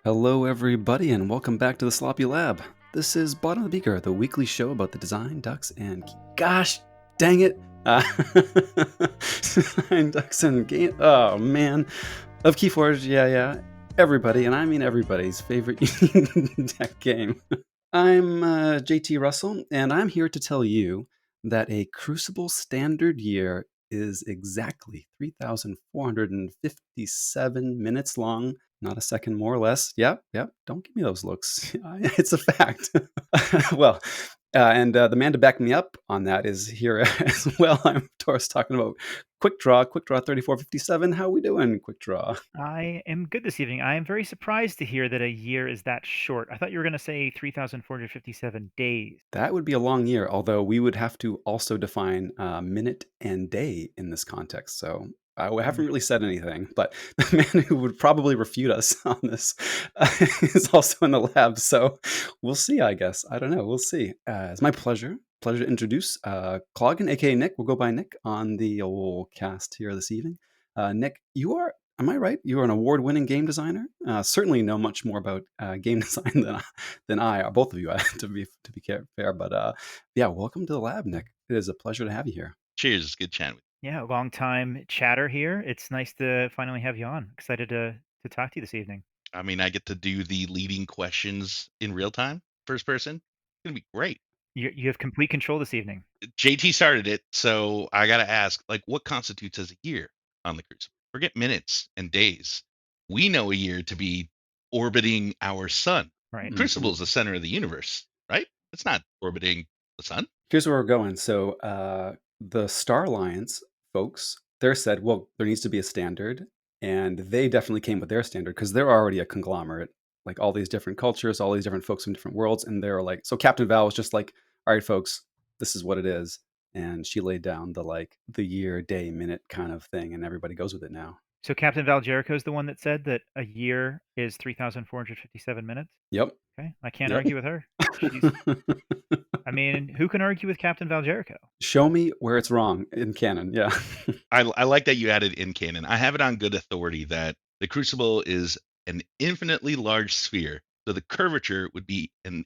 Hello, everybody, and welcome back to the Sloppy Lab. This is Bottom of the Beaker, the weekly show about the design, ducks, and gosh dang it, design, ducks, and game. Oh man, of KeyForge, yeah, everybody, and I mean everybody's favorite deck game. I'm JT Russell, and I'm here to tell you that a Crucible standard year is exactly 3,457 minutes long, not a second more or less. Yep, don't give me those looks. It's a fact. Well, and the man to back me up on that is here as well. I'm, of course, talking about quickdraw 3457. How we doing, quickdraw? I am good this evening. I am very surprised to hear that a year is that short. I thought you were going to say 3,457 days. That would be a long year, although we would have to also define minute and day in this context. So we haven't really said anything, but the man who would probably refute us on this is also in the lab. So we'll see, I guess. I don't know. We'll see. It's my pleasure to introduce Cloggin, aka Nick. We'll go by Nick on the old cast here this evening. Nick, you are, am I right? You are an award-winning game designer. Certainly know much more about game design than I, or both of you, to be fair. But yeah, welcome to the lab, Nick. It is a pleasure to have you here. Cheers. It's good chatting with Yeah, long time chatter here. It's nice to finally have you on. Excited to talk to you this evening. you. I mean, I get to do the leading questions in real time, first person. It's going to be great. You have complete control this evening. JT started it, so I got to ask, like, what constitutes as a year on the Crucible? Forget minutes and days. We know a year to be orbiting our sun. Right. Crucible is the center of the universe, right? It's not orbiting the sun. Here's where we're going. So the Star Alliance folks, they said, well, there needs to be a standard, and they definitely came with their standard because they're already a conglomerate, like all these different cultures, all these different folks from different worlds, and they're like, so Captain Val was just like, all right, folks, this is what it is, and she laid down the year, day, minute kind of thing, and everybody goes with it now. So Captain Val Jericho is the one that said that a year is 3,457 minutes. Yep. Okay, I can't Yep. argue with her. I mean, who can argue with Captain Val Jericho? Show me where it's wrong in canon. Yeah. I like that you added in canon. I have it on good authority that the Crucible is an infinitely large sphere, so the curvature would be an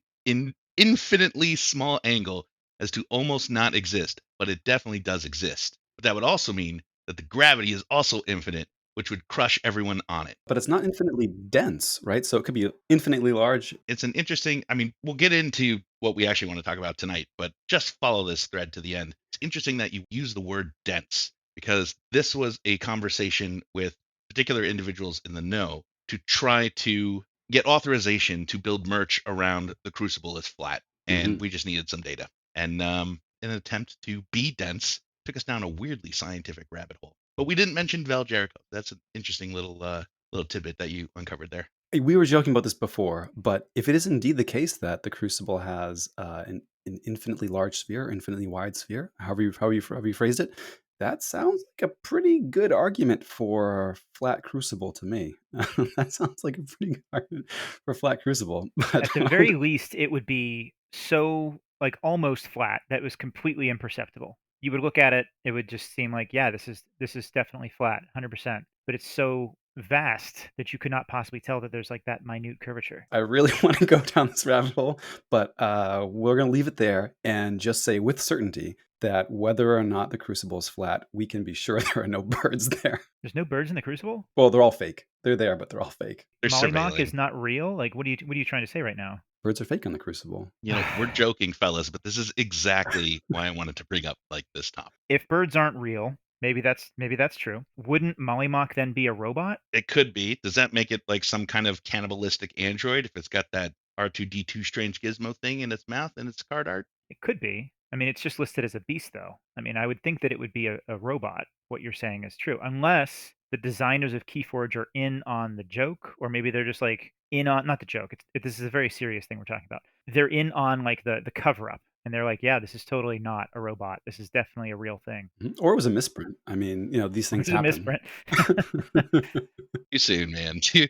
infinitely small angle as to almost not exist, but it definitely does exist. But that would also mean that the gravity is also infinite, which would crush everyone on it. But it's not infinitely dense, right? So it could be infinitely large. It's an interesting, I mean, we'll get into what we actually want to talk about tonight, but just follow this thread to the end. It's interesting that you use the word dense because this was a conversation with particular individuals in the know to try to get authorization to build merch around the Crucible as flat. And we just needed some data. And in an attempt to be dense, took us down a weirdly scientific rabbit hole. But we didn't mention Val Jericho. That's an interesting little tidbit that you uncovered there. We were joking about this before, but if it is indeed the case that the Crucible has an infinitely large sphere, infinitely wide sphere, however you phrased it, that sounds like a pretty good argument for flat Crucible to me. That sounds like a pretty good argument for flat Crucible. But At the very least, it would be so like almost flat that it was completely imperceptible. You would look at it, it would just seem like, yeah, this is definitely flat, 100%. But it's so vast that you could not possibly tell that there's like that minute curvature. I really want to go down this rabbit hole, but we're going to leave it there and just say with certainty that whether or not the Crucible is flat, we can be sure there are no birds there. There's no birds in the Crucible? Well, they're all fake. They're there, but they're all fake. They're Mollymock surveilling. is not real? Like, what are you trying to say right now? Birds are fake on the Crucible. You know, we're joking, fellas, but this is exactly why I wanted to bring up like this topic. If birds aren't real, maybe that's true. Wouldn't Mollymock then be a robot? It could be. Does that make it like some kind of cannibalistic android if it's got that R2D2 strange gizmo thing in its mouth and its card art? It could be. I mean, it's just listed as a beast, though. I mean, I would think that it would be a robot. What you're saying is true, unless the designers of KeyForge are in on the joke, or maybe they're just like in on not the joke. This is a very serious thing we're talking about. They're in on like the cover up, and they're like, yeah, this is totally not a robot. This is definitely a real thing. Or it was a misprint. I mean, these things This is a happen. misprint. Too soon, man. Too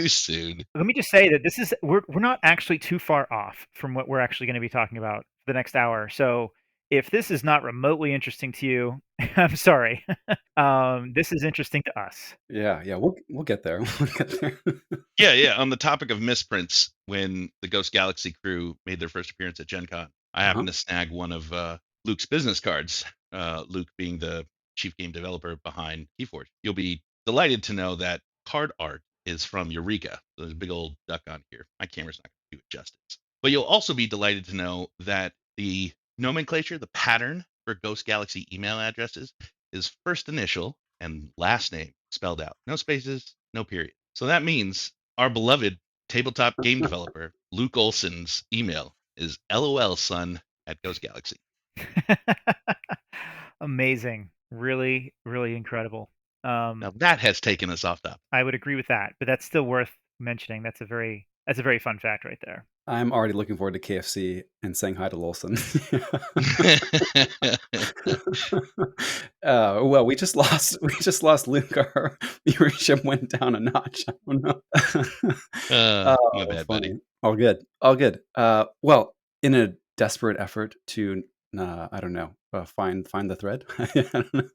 soon. Let me just say that we're not actually too far off from what we're actually going to be talking about the next hour. So if this is not remotely interesting to you, I'm sorry. This is interesting to us. Yeah, yeah, we'll get there. We'll get there. Yeah, yeah. On the topic of misprints, when the Ghost Galaxy crew made their first appearance at Gen Con, I Uh-huh. happened to snag one of Luke's business cards. Luke being the chief game developer behind KeyForge. You'll be delighted to know that card art is from Eureka. There's a big old duck on here. My camera's not going to do it justice. But you'll also be delighted to know that the nomenclature, the pattern for Ghost Galaxy email addresses is first initial and last name spelled out. No spaces, no period. So that means our beloved tabletop game developer, Luke Olson's email is LOLson at Ghost Galaxy. Amazing. Really, really incredible. Now that has taken us off topic. I would agree with that, but that's still worth mentioning. That's a very fun fact right there. I'm already looking forward to KFC and saying hi to Lawson. Well, we just lost Luke. Our viewership went down a notch. I don't know. My Oh, bad, buddy. funny. All good. All good. Well, in a desperate effort to, I don't know, find the thread. I don't know.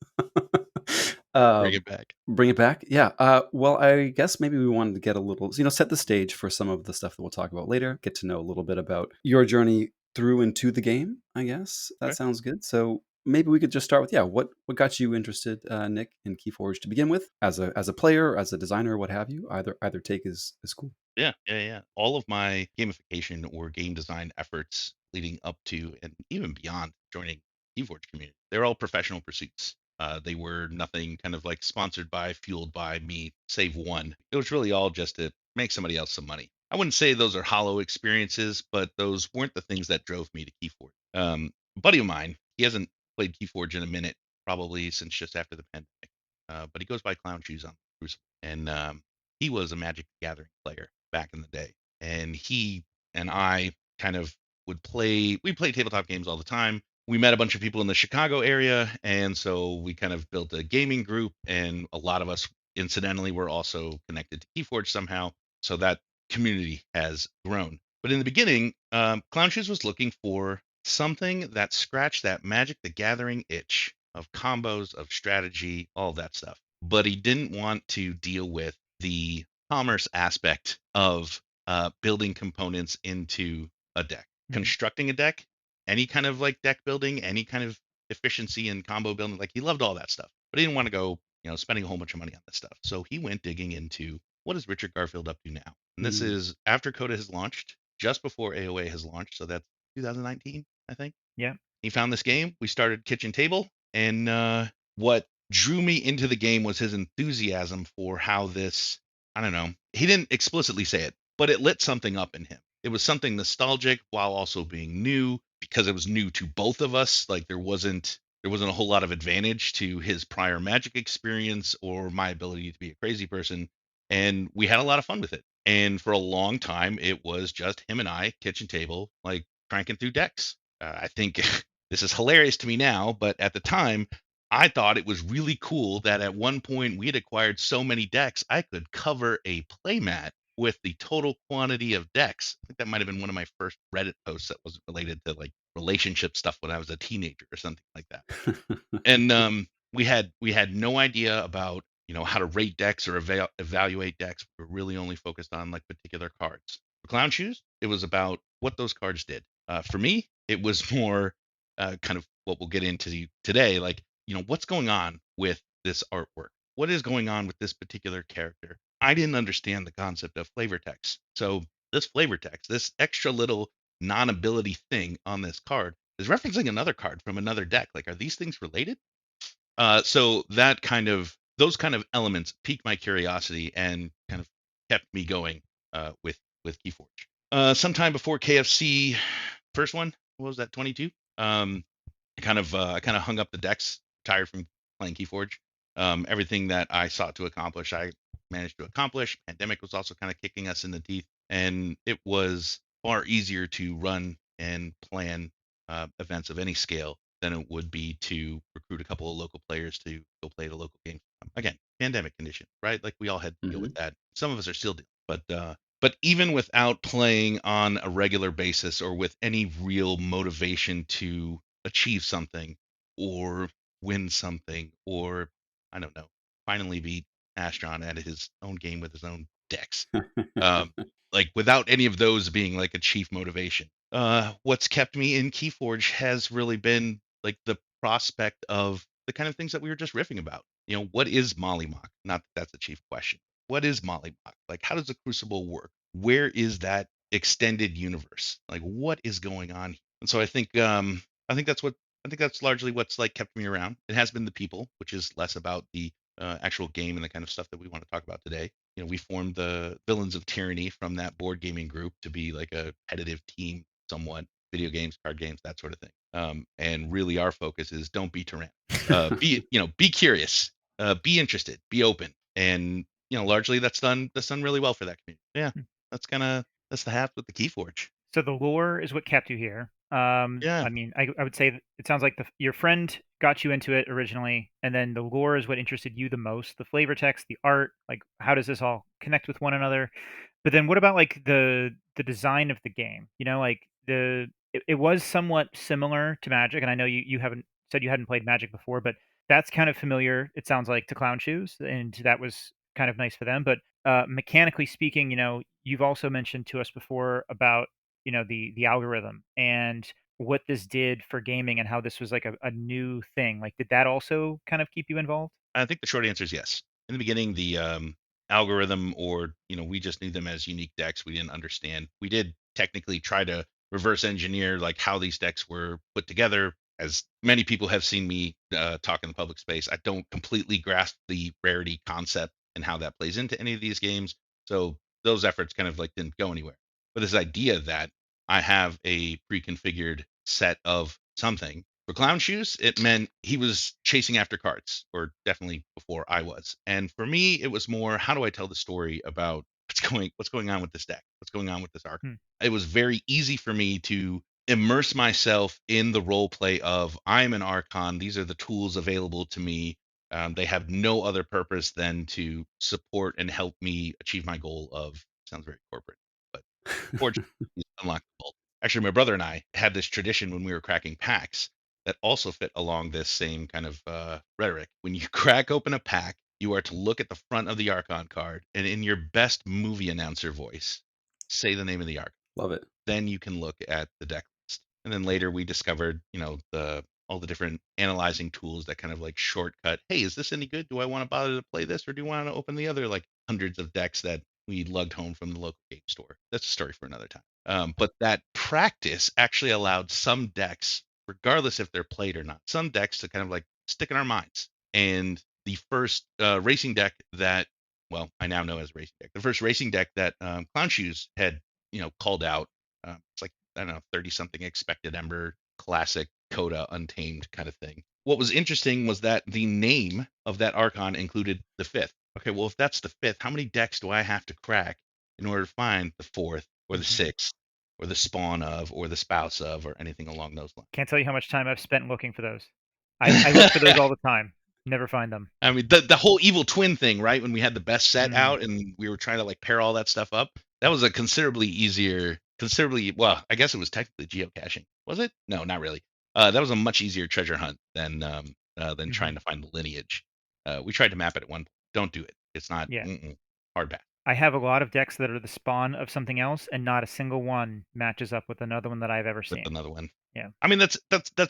Bring Um, it back. Bring it back. Yeah. Well, I guess maybe we wanted to get a little, set the stage for some of the stuff that we'll talk about later. Get to know a little bit about your journey through and to the game. I guess that Okay. sounds good. So maybe we could just start with, what got you interested, Nick, in KeyForge to begin with, as a player, as a designer, what have you. Either take is cool. Yeah, yeah, yeah. All of my gamification or game design efforts leading up to and even beyond joining Keyforge community, they're all professional pursuits. They were nothing kind of like sponsored by, fueled by me, save one. It was really all just to make somebody else some money. I wouldn't say those are hollow experiences, but those weren't the things that drove me to Keyforge. A buddy of mine, he hasn't played Keyforge in a minute, probably since just after the pandemic, but he goes by Clown Shoes on Crucible. And he was a Magic the Gathering player back in the day, and he and I kind of would play. We played tabletop games all the time. We met a bunch of people in the Chicago area, and so we kind of built a gaming group. And a lot of us, incidentally, were also connected to KeyForge somehow. So that community has grown. But in the beginning, Clown Shoes was looking for something that scratched that Magic the Gathering itch of combos, of strategy, all that stuff. But he didn't want to deal with the commerce aspect of building components into a deck. Mhm. Constructing a deck, any kind of like deck building, any kind of efficiency and combo building, like he loved all that stuff. But he didn't want to go, spending a whole bunch of money on this stuff. So he went digging into what is Richard Garfield up to now? And this Mm. is after Coda has launched, just before AOA has launched. So that's 2019, I think. Yeah. He found this game. We started Kitchen Table, and what drew me into the game was his enthusiasm for how this. I don't know. He didn't explicitly say it, but it lit something up in him. It was something nostalgic while also being new because it was new to both of us. Like there wasn't a whole lot of advantage to his prior Magic experience or my ability to be a crazy person, and we had a lot of fun with it. And for a long time, it was just him and I, kitchen table, like cranking through decks. I think this is hilarious to me now, but at the time, I thought it was really cool that at one point we had acquired so many decks, I could cover a playmat with the total quantity of decks. I think that might have been one of my first Reddit posts that was related to like relationship stuff when I was a teenager or something like that. And we had no idea about how to rate decks or evaluate decks. We were really only focused on like particular cards. For Clown Shoes, it was about what those cards did. For me, it was more kind of what we'll get into today. Like what's going on with this artwork? What is going on with this particular character? I didn't understand the concept of flavor text. So this flavor text, this extra little non-ability thing on this card is referencing another card from another deck. Like, are these things related? So those kind of elements piqued my curiosity and kind of kept me going with KeyForge. Sometime before KFC first one, what was that, 22? I kind of hung up the decks, tired from playing KeyForge. Everything that I sought to accomplish, I managed to accomplish. Pandemic was also kind of kicking us in the teeth, and it was far easier to run and plan events of any scale than it would be to recruit a couple of local players to go play the local game. Again, pandemic condition, right? Like we all had to deal with Hmm. that. Some of us are still dealing, but even without playing on a regular basis or with any real motivation to achieve something or win something or I don't know, finally beat Astron at his own game with his own decks. Um, like without any of those being like a chief motivation. What's kept me in KeyForge has really been like the prospect of the kind of things that we were just riffing about. What is Mollymach? Not that that's a chief question. What is Mollymach? Like, how does the Crucible work? Where is that extended universe? Like, what is going on? And so I think that's what I think that's largely what's like kept me around. It has been the people, which is less about the actual game and the kind of stuff that we want to talk about today. We formed the Villains of Tyranny from that board gaming group to be like a competitive team, somewhat video games, card games, that sort of thing. And really, our focus is don't be tyrannical. Be curious, be interested, be open, and largely that's done really well for that community. Yeah, Hmm. that's the hat with the KeyForge. So the lore is what kept you here. Yeah, I mean, I would say that it sounds like your friend got you into it originally, and then the lore is what interested you the most. The flavor text, the art, like how does this all connect with one another? But then what about like the design of the game? Like it was somewhat similar to Magic, and I know you haven't said you hadn't played Magic before, but that's kind of familiar. It sounds like to Clown Shoes, and that was kind of nice for them. But mechanically speaking, you've also mentioned to us before about the algorithm and what this did for gaming and how this was like a new thing. Like, did that also kind of keep you involved? I think the short answer is yes. In the beginning, the algorithm, or we just knew them as unique decks. We didn't understand. We did technically try to reverse engineer like how these decks were put together. As many people have seen me talk in the public space, I don't completely grasp the rarity concept and how that plays into any of these games. So those efforts kind of like didn't go anywhere. But this idea that I have a pre-configured set of something for Clown Shoes, it meant he was chasing after cards, or definitely before I was. And for me, it was more, how do I tell the story about what's going on with this deck? What's going on with this arc? Hmm. It was very easy for me to immerse myself in the role play of I'm an Archon. These are the tools available to me. They have no other purpose than to support and help me achieve my goal of, sounds very corporate, but forge unlock the vault. Actually, my brother and I had this tradition when we were cracking packs that also fit along this same kind of rhetoric. When you crack open a pack, you are to look at the front of the Archon card and in your best movie announcer voice, say the name of the Archon. Love it. Then you can look at the deck list. And then later we discovered, the all the different analyzing tools that kind of like shortcut, hey, is this any good? Do I want to bother to play this, or do you want to open the other like hundreds of decks that we lugged home from the local game store? That's a story for another time. But that practice actually allowed some decks, regardless if they're played or not, some decks to kind of like stick in our minds. And the first racing deck that, well, I now know as racing deck, the first racing deck that Clown Shoes had, called out, it's like, I don't know, 30 something expected Ember, classic Coda Untamed kind of thing. What was interesting was that the name of that Archon included the fifth. Okay, well, if that's the fifth, how many decks do I have to crack in order to find the fourth or the Hmm. sixth or the spawn of or the spouse of or anything along those Can't tell you how much time I've spent looking for those. I look for those lines? all the time. Never find them. I mean, the whole evil twin thing, right? When we had the best set Mm, out and we were trying to like pair all that stuff up, that was a considerably, well, I guess it was technically geocaching. Was it? No, not really. That was a much easier treasure hunt than trying mhm. to find the lineage. We tried to map it at one point. Don't do it. It's not Yeah. hard pass. I have a lot of decks that are the spawn of something else, and not a single one matches up with another one that I've ever With seen. another one. Yeah. I mean, that's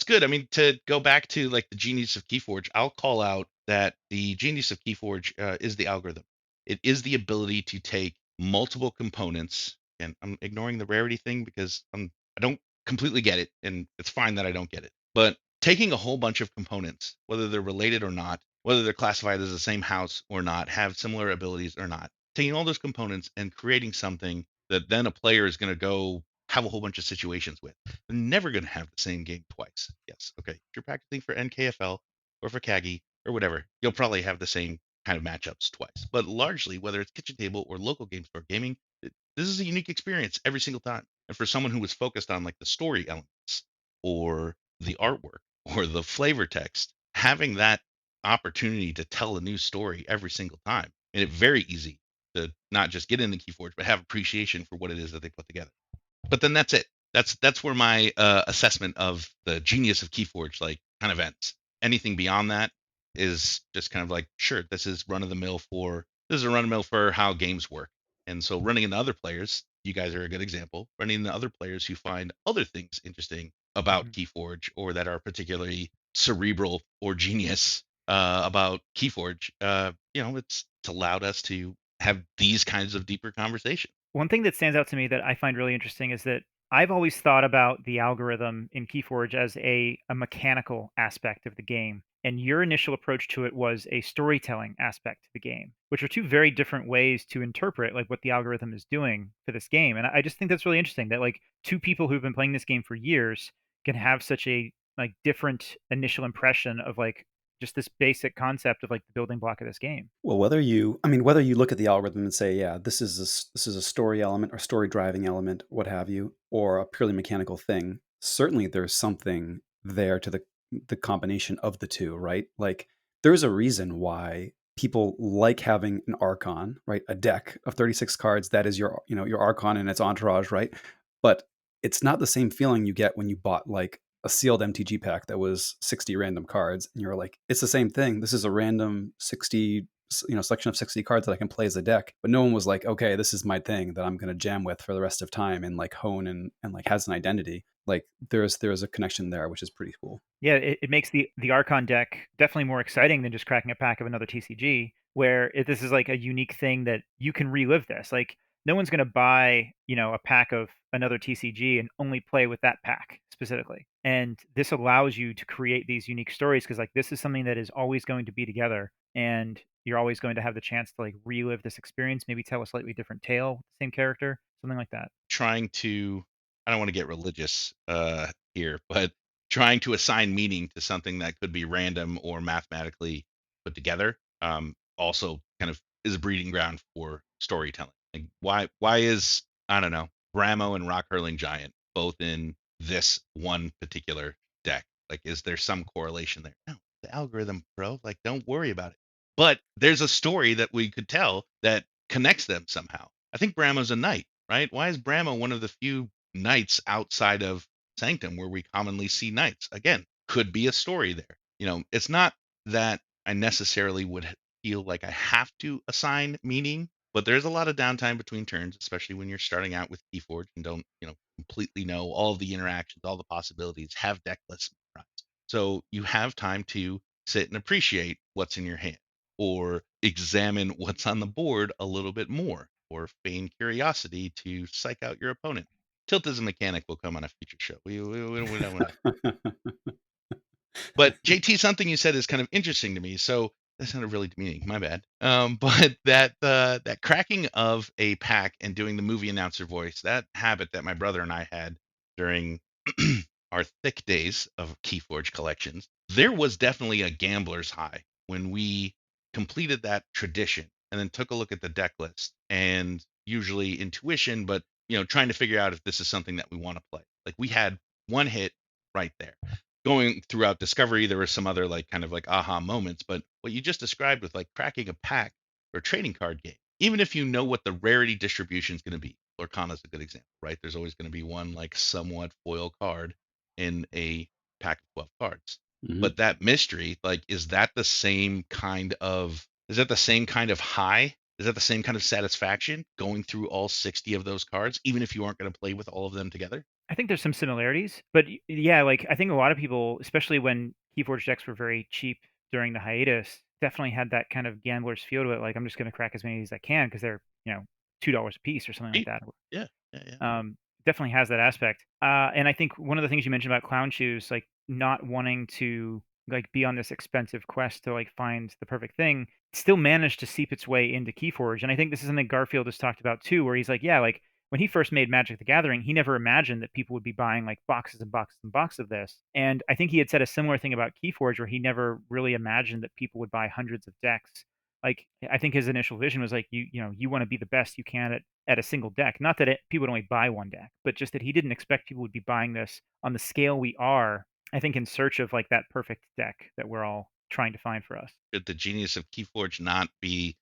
good. I mean, to go back to like the Genius of KeyForge, I'll call out that the Genius of KeyForge is the algorithm. It is the ability to take multiple components, and I'm ignoring the rarity thing because I don't completely get it, and it's fine that I don't get it. But taking a whole bunch of components, whether they're related or not, whether they're classified as the same house or not, have similar abilities or not, taking all those components and creating something that then a player is going to go have a whole bunch of situations with. They're never going to have the same game twice. Yes, okay. If you're practicing for NKFL or for Kagi or whatever, you'll probably have the same kind of matchups twice. But largely, whether it's kitchen table or local game store gaming, this is a unique experience every single time. And for someone who was focused on like the story elements or the artwork or the flavor text, having that opportunity to tell a new story every single time made it very easy to not just get into KeyForge, but have appreciation for what it is that they put together. But then that's it. That's where my assessment of the genius of KeyForge like kind of ends. Anything beyond that is just kind of like, sure, this is a run of the mill for how games work. And so running into other players, you guys are a good example. Running into other players who find other things interesting about Mhm. KeyForge or that are particularly cerebral or genius about KeyForge, it's allowed us to have these kinds of deeper conversations. One thing that stands out to me that I find really interesting is that I've always thought about the algorithm in KeyForge as a mechanical aspect of the game. And your initial approach to it was a storytelling aspect to the game, which are two very different ways to interpret like what the algorithm is doing for this game. And I just think that's really interesting that like two people who've been playing this game for years can have such a like different initial impression of like just this basic concept of like the building block of this game. Well, whether you look at the algorithm and say, yeah, this is a story element or story driving element, what have you, or a purely mechanical thing, certainly there's something there to the combination of the two, right? Like there's a reason why people like having an archon, right? A deck of 36 cards that is your archon and its entourage, right? But it's not the same feeling you get when you bought like a sealed MTG pack that was 60 random cards and you're like, it's the same thing. This is a random 60 selection of 60 cards that I can play as a deck. But no one was like, okay, this is my thing that I'm going to jam with for the rest of time and like hone and like has an identity. Like there's a connection there, which is pretty cool. Yeah, it makes the Archon deck definitely more exciting than just cracking a pack of another TCG, where this is like a unique thing that you can relive this. Like no one's going to buy, a pack of another TCG and only play with that pack specifically. And this allows you to create these unique stories because like this is something that is always going to be together and you're always going to have the chance to like relive this experience, maybe tell a slightly different tale with the same character, something like that. Trying to I don't want to get religious here, but trying to assign meaning to something that could be random or mathematically put together also kind of is a breeding ground for storytelling. Like why is, I don't know, Bramo and Rock Hurling Giant both in this one particular deck? Like is there some correlation there? No, the algorithm, bro. Like don't worry about it. But there's a story that we could tell that connects them somehow. I think Bramo's a knight, right? Why is Brahma one of the few knights outside of Sanctum where we commonly see knights? Again, could be a story there. It's not that I necessarily would feel like I have to assign meaning, but there's a lot of downtime between turns, especially when you're starting out with Keyforge and don't, completely know all of the interactions, all the possibilities, have deck lists memorized. So you have time to sit and appreciate what's in your hand or examine what's on the board a little bit more or feign curiosity to psych out your opponent. Tilt as a mechanic will come on a future show. We don't want to. But JT, something you said is kind of interesting to me. So that sounded really demeaning. My bad. But that cracking of a pack and doing the movie announcer voice, that habit that my brother and I had during our thick days of KeyForge collections, there was definitely a gambler's high when we completed that tradition and then took a look at the deck list and usually intuition, but trying to figure out if this is something that we want to play. Like we had one hit right there. Going throughout Discovery, there were some other like kind of like aha moments, but what you just described with like cracking a pack or a trading card game, even if you know what the rarity distribution is going to be, Lorcana is a good example, right? There's always going to be one like somewhat foil card in a pack of 12 cards. Mhm. But that mystery, like, is that the same kind of high? Is that the same kind of satisfaction going through all 60 of those cards, even if you aren't going to play with all of them together? I think there's some similarities, but yeah, like I think a lot of people, especially when Keyforge decks were very cheap during the hiatus, definitely had that kind of gambler's feel to it. Like I'm just going to crack as many as I can because they're $2 a piece or something like Cheap. that. Yeah, yeah, yeah. Definitely has that aspect. And I think one of the things you mentioned about clown shoes, like not wanting to like be on this expensive quest to like find the perfect thing, still managed to seep its way into Keyforge. And I think this is something Garfield has talked about too, where he's like, yeah, like when he first made Magic the Gathering, he never imagined that people would be buying like boxes and boxes and boxes of this. And I think he had said a similar thing about Keyforge, where he never really imagined that people would buy hundreds of decks. Like I think his initial vision was like you want to be the best you can at a single deck. Not that people would only buy one deck, but just that he didn't expect people would be buying this on the scale we are. I think in search of like that perfect deck that we're all trying to find for us. Should the genius of KeyForge not be,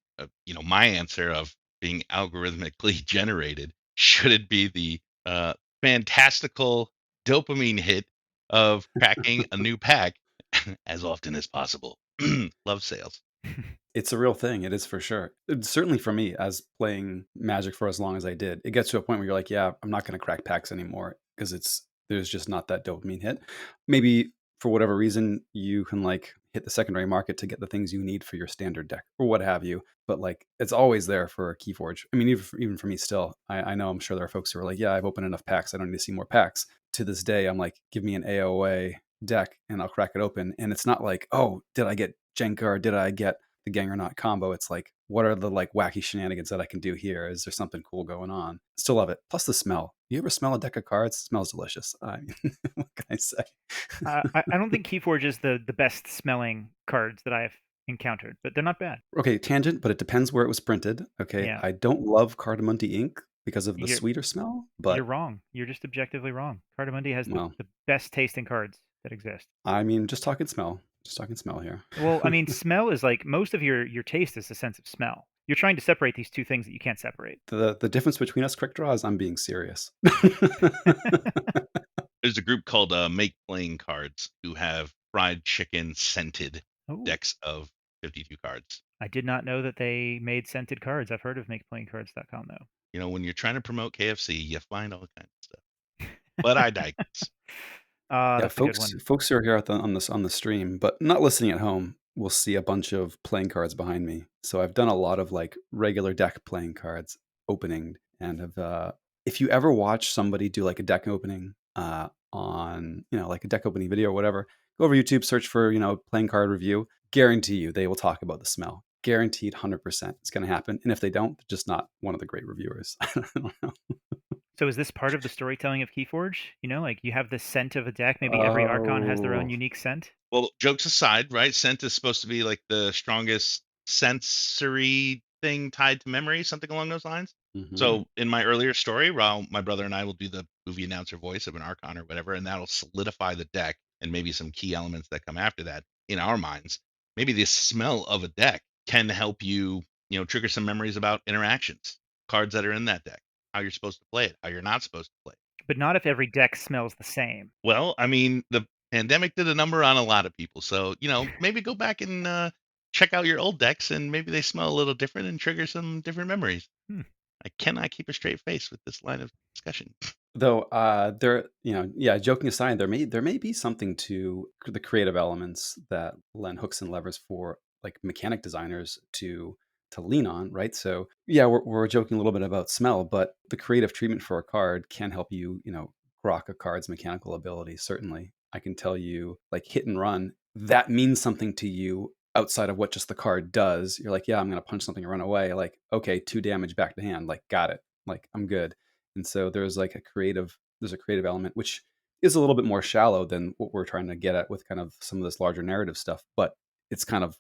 my answer of being algorithmically generated? Should it be the fantastical dopamine hit of cracking a new pack as often as possible. Love sales. It's a real thing. It is for sure. Certainly for me, as playing Magic for as long as I did, it gets to a point where you're like, yeah, I'm not going to crack packs anymore because there's just not that dopamine hit. Maybe for whatever reason, you can like hit the secondary market to get the things you need for your standard deck or what have you. But like, it's always there for a Keyforge. I mean, even for me still, I know I'm sure there are folks who are like, yeah, I've opened enough packs. I don't need to see more packs. To this day, I'm like, give me an AOA deck and I'll crack it open. And it's not like, oh, did I get Jenka or did I get the gang or not combo? It's like, what are the like wacky shenanigans that I can do here? Is there something cool going on? Still love it. Plus the smell. You ever smell a deck of cards? It smells delicious. I mean, what can I say? I don't think Keyforge is the best smelling cards that I've encountered, but they're not bad. Okay, tangent, but it depends where it was printed. Okay, Yeah, I don't love Cardamonte ink because of the you're sweeter smell, you're but wrong. You're just objectively wrong. Cardamundi has well, the best tasting cards that exist. I mean, just talking smell. Just talking smell here. Well, I mean, smell is like most of your taste is the sense of smell. You're trying to separate these two things that you can't separate. The difference between us quick draw is I'm being serious. There's a group called Make Playing Cards who have fried chicken scented Oh, decks of 52 cards. I did not know that they made scented cards. I've heard of makeplayingcards.com though. You know, when you're trying to promote KFC, you find all kinds of stuff. But I digress. Yeah, That's a good folks one. folks who are here on the stream, but not listening at home, will see a bunch of playing cards behind me. So I've done a lot of like regular deck playing cards opening, and have if you ever watch somebody do like a deck opening on like a deck opening video or whatever, go over YouTube, search for playing card review. Guarantee you they will talk about the smell. Guaranteed, 100% it's going to happen. And if they don't, they're just not one of the great reviewers. I don't know. So is this part of the storytelling of Keyforge? You know, like you have the scent of a deck. Maybe every Archon has their own Oh. unique scent. Well, jokes aside, right? Scent is supposed to be like the strongest sensory thing tied to memory, something along those lines. Hmm. So in my earlier story, while my brother and I will do the movie announcer voice of an Archon or whatever, and that'll solidify the deck and maybe some key elements that come after that in our minds. Maybe the smell of a deck can help you, trigger some memories about interactions, cards that are in that deck, how you're supposed to play it, how you're not supposed to play it. But not if every deck smells the same. Well, I mean, the pandemic did a number on a lot of people. So, maybe go back and check out your old decks and maybe they smell a little different and trigger some different memories. Hmm. I cannot keep a straight face with this line of discussion. Though there, yeah, joking aside, there may be something to the creative elements that lend hooks and levers for like mechanic designers to lean on, right? So yeah, we're joking a little bit about smell, but the creative treatment for a card can help you, grok a card's mechanical ability. Certainly, I can tell you, like hit and run, that means something to you outside of what just the card does. You're like, yeah, I'm gonna punch something and run away. Like, okay, 2 damage back to hand. Like, got it. Like, I'm good. And so there's a creative element which is a little bit more shallow than what we're trying to get at with kind of some of this larger narrative stuff, but it's kind of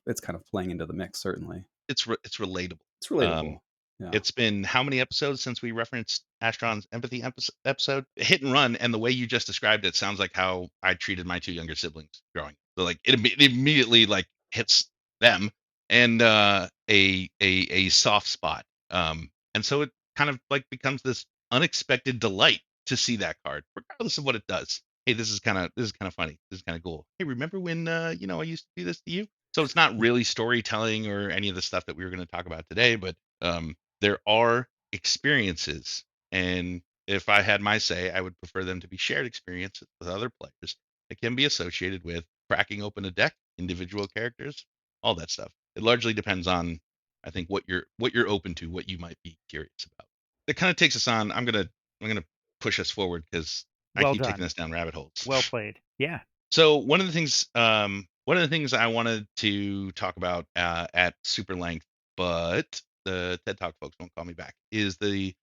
playing into the mix. Certainly It's relatable. it's Um, relatable. Yeah. it's been how many episodes since we referenced Astron's empathy episode? Hit and run, and the way you just described it sounds like how I treated my two younger siblings growing up. So like it immediately like hits them and a soft spot. And so it kind of like becomes this unexpected delight to see that card, regardless of what it does. Hey, this is kind of funny. This is kind of cool. Hey, remember when I used to do this to you? So it's not really storytelling or any of the stuff that we were going to talk about today, but there are experiences, and if I had my say, I would prefer them to be shared experiences with other players that can be associated with cracking open a deck, individual characters, all that stuff. It largely depends on, I think, what you're open to, what you might be curious about. It kind of takes us on. I'm gonna push us forward because I Well keep taking done. us down rabbit holes. Well played. Yeah. So one of the things I wanted to talk about at super length, but the TED Talk folks won't call me back, is the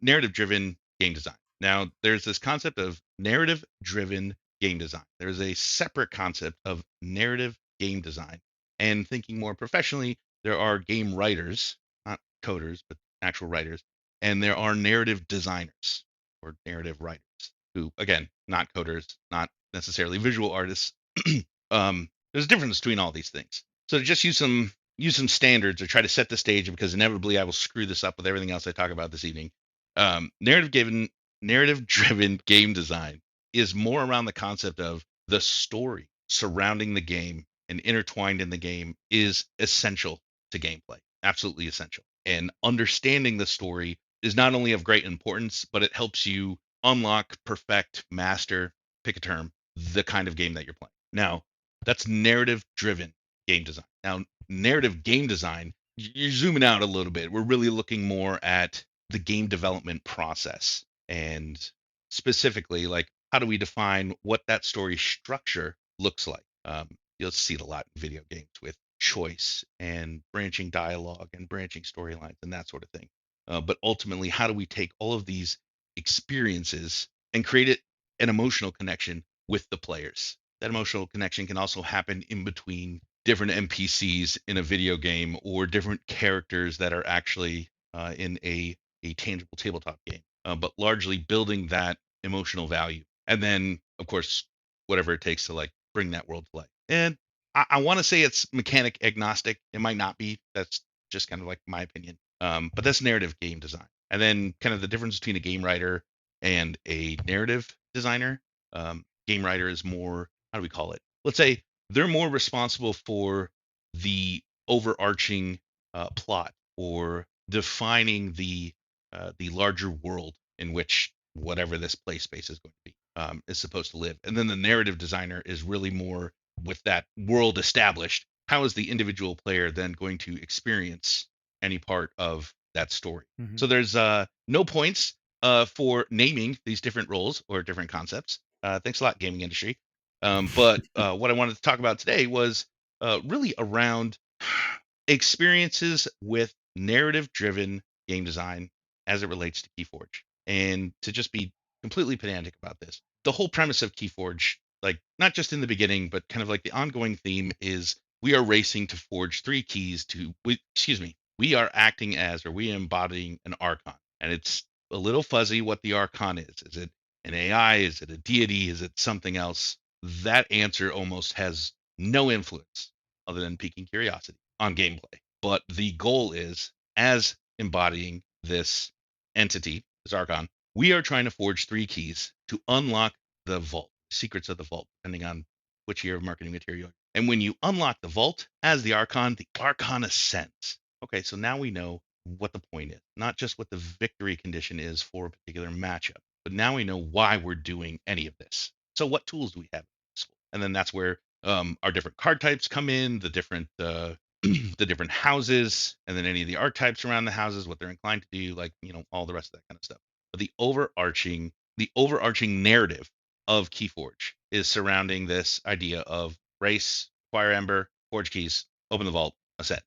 narrative-driven game design. Now, there's this concept of narrative-driven game design. There's a separate concept of narrative game design, and thinking more professionally, there are game writers, not coders, but actual writers, and there are narrative designers or narrative writers who, again, not coders, not necessarily visual artists. There's a difference between all these things. So to just use some standards or try to set the stage, because inevitably I will screw this up with everything else I talk about this evening. Narrative given narrative-driven game design is more around the concept of the story surrounding the game and intertwined in the game is essential to gameplay. Absolutely essential. And understanding the story is not only of great importance, but it helps you unlock, perfect, master, pick a term, the kind of game that you're playing. Now, that's narrative-driven game design. Now, narrative game design, you're zooming out a little bit. We're really looking more at the game development process and specifically like how do we define what that story structure looks like. You'll see it a lot in video games with choice and branching dialogue and branching storylines and that sort of thing. But ultimately, how do we take all of these experiences and create an emotional connection with the players? That emotional connection can also happen in between different NPCs in a video game or different characters that are actually in a tangible tabletop game, but largely building that emotional value. And then, of course, whatever it takes to like bring that world to life. And I want to say it's mechanic agnostic. It might not be. That's just kind of like my opinion. But that's narrative game design. And then kind of the difference between a game writer and a narrative designer. Game writer is more, how do we call it? Let's say they're more responsible for the overarching plot or defining the larger world in which whatever this play space is going to be is supposed to live. And then the narrative designer is really more with that world established. How is the individual player then going to experience any part of that story? Mm-hmm. So there's no points for naming these different roles or different concepts. Thanks a lot, gaming industry. But what I wanted to talk about today was really around experiences with narrative-driven game design as it relates to KeyForge. And to just be completely pedantic about this, the whole premise of KeyForge, like not just in the beginning, but kind of like the ongoing theme is we are racing to forge three keys we are acting as or we are embodying an archon. And it's a little fuzzy what the archon is. Is it an AI? Is it a deity? Is it something else? That answer almost has no influence other than piquing curiosity on gameplay. But the goal is, as embodying this entity, this archon, we are trying to forge three keys to unlock the vault, secrets of the vault, depending on which year of marketing material. And when you unlock the vault as the archon ascends. Okay, so now we know what the point is, not just what the victory condition is for a particular matchup, but now we know why we're doing any of this. So what tools do we have? And then that's where our different card types come in, the different the different houses, and then any of the archetypes around the houses, what they're inclined to do, like all the rest of that kind of stuff. But the overarching narrative of KeyForge is surrounding this idea of race, acquire ember, forge keys, open the vault, ascend.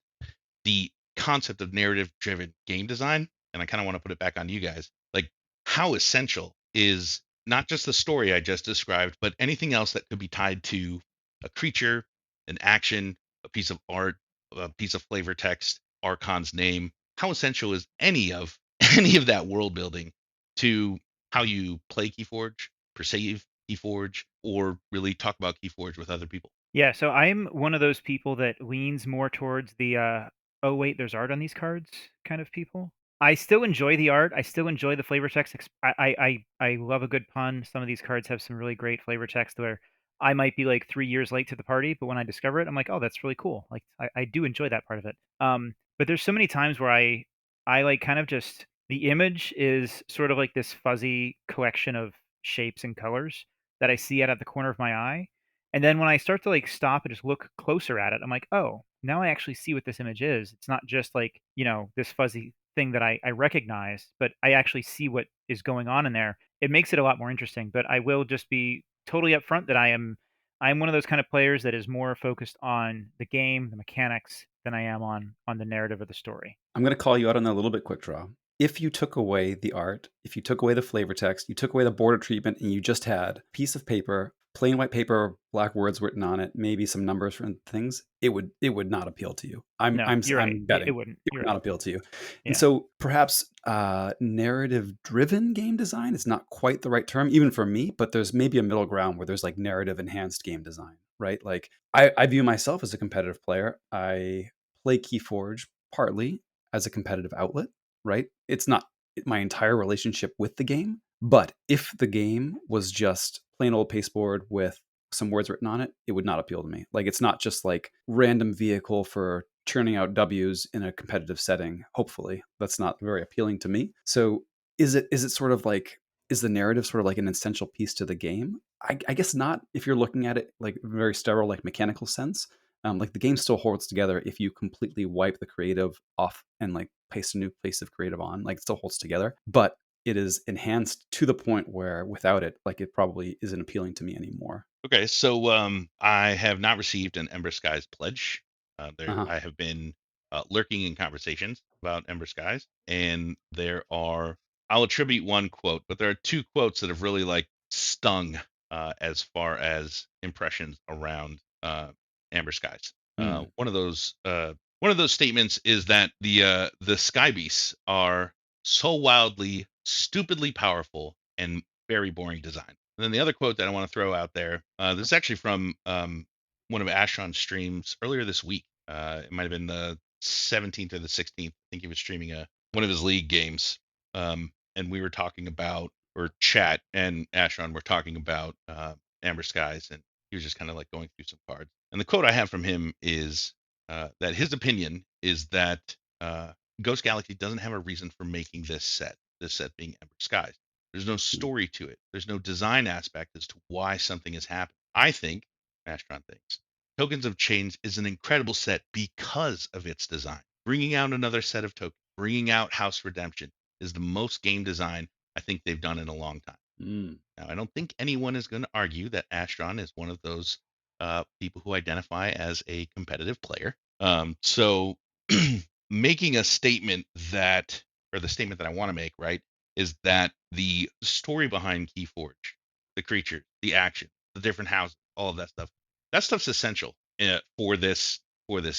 The concept of narrative driven game design, and I kind of want to put it back on you guys, like how essential is not just the story I just described, but anything else that could be tied to a creature, an action, a piece of art, a piece of flavor text, Archon's name. How essential is any of any of that world building to how you play KeyForge, perceive KeyForge, or really talk about KeyForge with other people? Yeah, so I'm one of those people that leans more towards the oh wait, there's art on these cards kind of people. I still enjoy the art. I still enjoy the flavor text. I love a good pun. Some of these cards have some really great flavor text where I might be like 3 years late to the party, but when I discover it, I'm like, oh, that's really cool. Like I do enjoy that part of it. But there's so many times where I like kind of just the image is sort of like this fuzzy collection of shapes and colors that I see out at the corner of my eye. And then when I start to like stop and just look closer at it, I'm like, oh, now I actually see what this image is. It's not just like, this fuzzy thing that I recognize, but I actually see what is going on in there. It makes it a lot more interesting. But I will just be totally upfront that I'm one of those kind of players that is more focused on the game, the mechanics, than I am on the narrative of the story. I'm going to call you out on that a little bit, quick draw. If you took away the art, if you took away the flavor text, you took away the border treatment, and you just had a piece of paper, plain white paper, black words written on it, maybe some numbers and things, it would not appeal to you. I'm No, I'm you're right. I'm It betting wouldn't. it You're would right. not appeal to you. And Yeah. so perhaps narrative-driven game design is not quite the right term, even for me. But there's maybe a middle ground where there's like narrative-enhanced game design, right? Like I view myself as a competitive player. I play KeyForge partly as a competitive outlet, right? It's not my entire relationship with the game, But if the game was just plain old pasteboard with some words written on it, it would not appeal to me. Like, it's not just like random vehicle for churning out W's in a competitive setting. Hopefully, that's not very appealing to me. So, is it sort of like, is the narrative sort of like an essential piece to the game? I guess not. If you're looking at it like very sterile, like mechanical sense, like the game still holds together if you completely wipe the creative off and like paste a new piece of creative on. Like, it still holds together, but it is enhanced to the point where without it, like, it probably isn't appealing to me anymore. Okay, so I have not received an Ember Skies pledge. There, Uh-huh. I have been lurking in conversations about Ember Skies, and there are. I'll attribute one quote, but there are two quotes that have really like stung as far as impressions around Amber Skies. Mm. One of those statements is that the Sky Beasts are so wildly, stupidly powerful and very boring design. And then the other quote that I want to throw out there, this is actually from one of Ashron's streams earlier this week. It might have been the 17th or the 16th. I think he was streaming one of his league games. And we were talking about, or chat and Ashron were talking about Amber Skies, and he was just kind of like going through some cards. And the quote I have from him is that his opinion is that Ghost Galaxy doesn't have a reason for making this set being Ember Skies. There's no Mm. story to it. There's no design aspect as to why something is happening. I think, Astron thinks, Tokens of Change is an incredible set because of its design. Bringing out another set of tokens, bringing out House Redemption is the most game design I think they've done in a long time. Mm. Now, I don't think anyone is going to argue that Astron is one of those people who identify as a competitive player. So making a statement that, or the statement that I want to make, right, is that the story behind KeyForge, the creature, the action, the different houses, all of that stuff's essential for this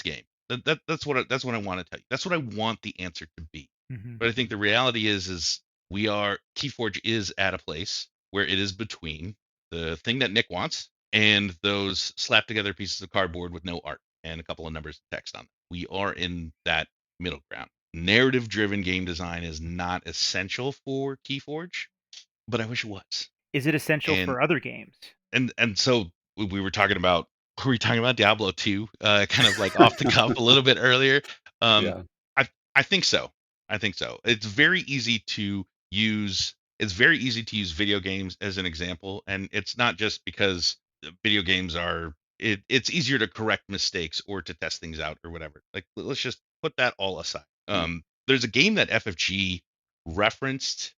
game. That's what I want to tell you. That's what I want the answer to be. Hmm. But I think the reality is KeyForge is at a place where it is between the thing that Nick wants and those slapped together pieces of cardboard with no art and a couple of numbers of text on them. We are in that middle ground. Narrative driven game design is not essential for KeyForge, but I wish it was. Is it essential And for other games? so we were talking about Diablo 2 kind of like off the cuff a little bit earlier. um Yeah. I think so. I think so. It's very easy to use video games as an example, and it's not just because video games are it's easier to correct mistakes or to test things out or whatever. Like, let's just put that all aside. Mm. There's a game that FFG referenced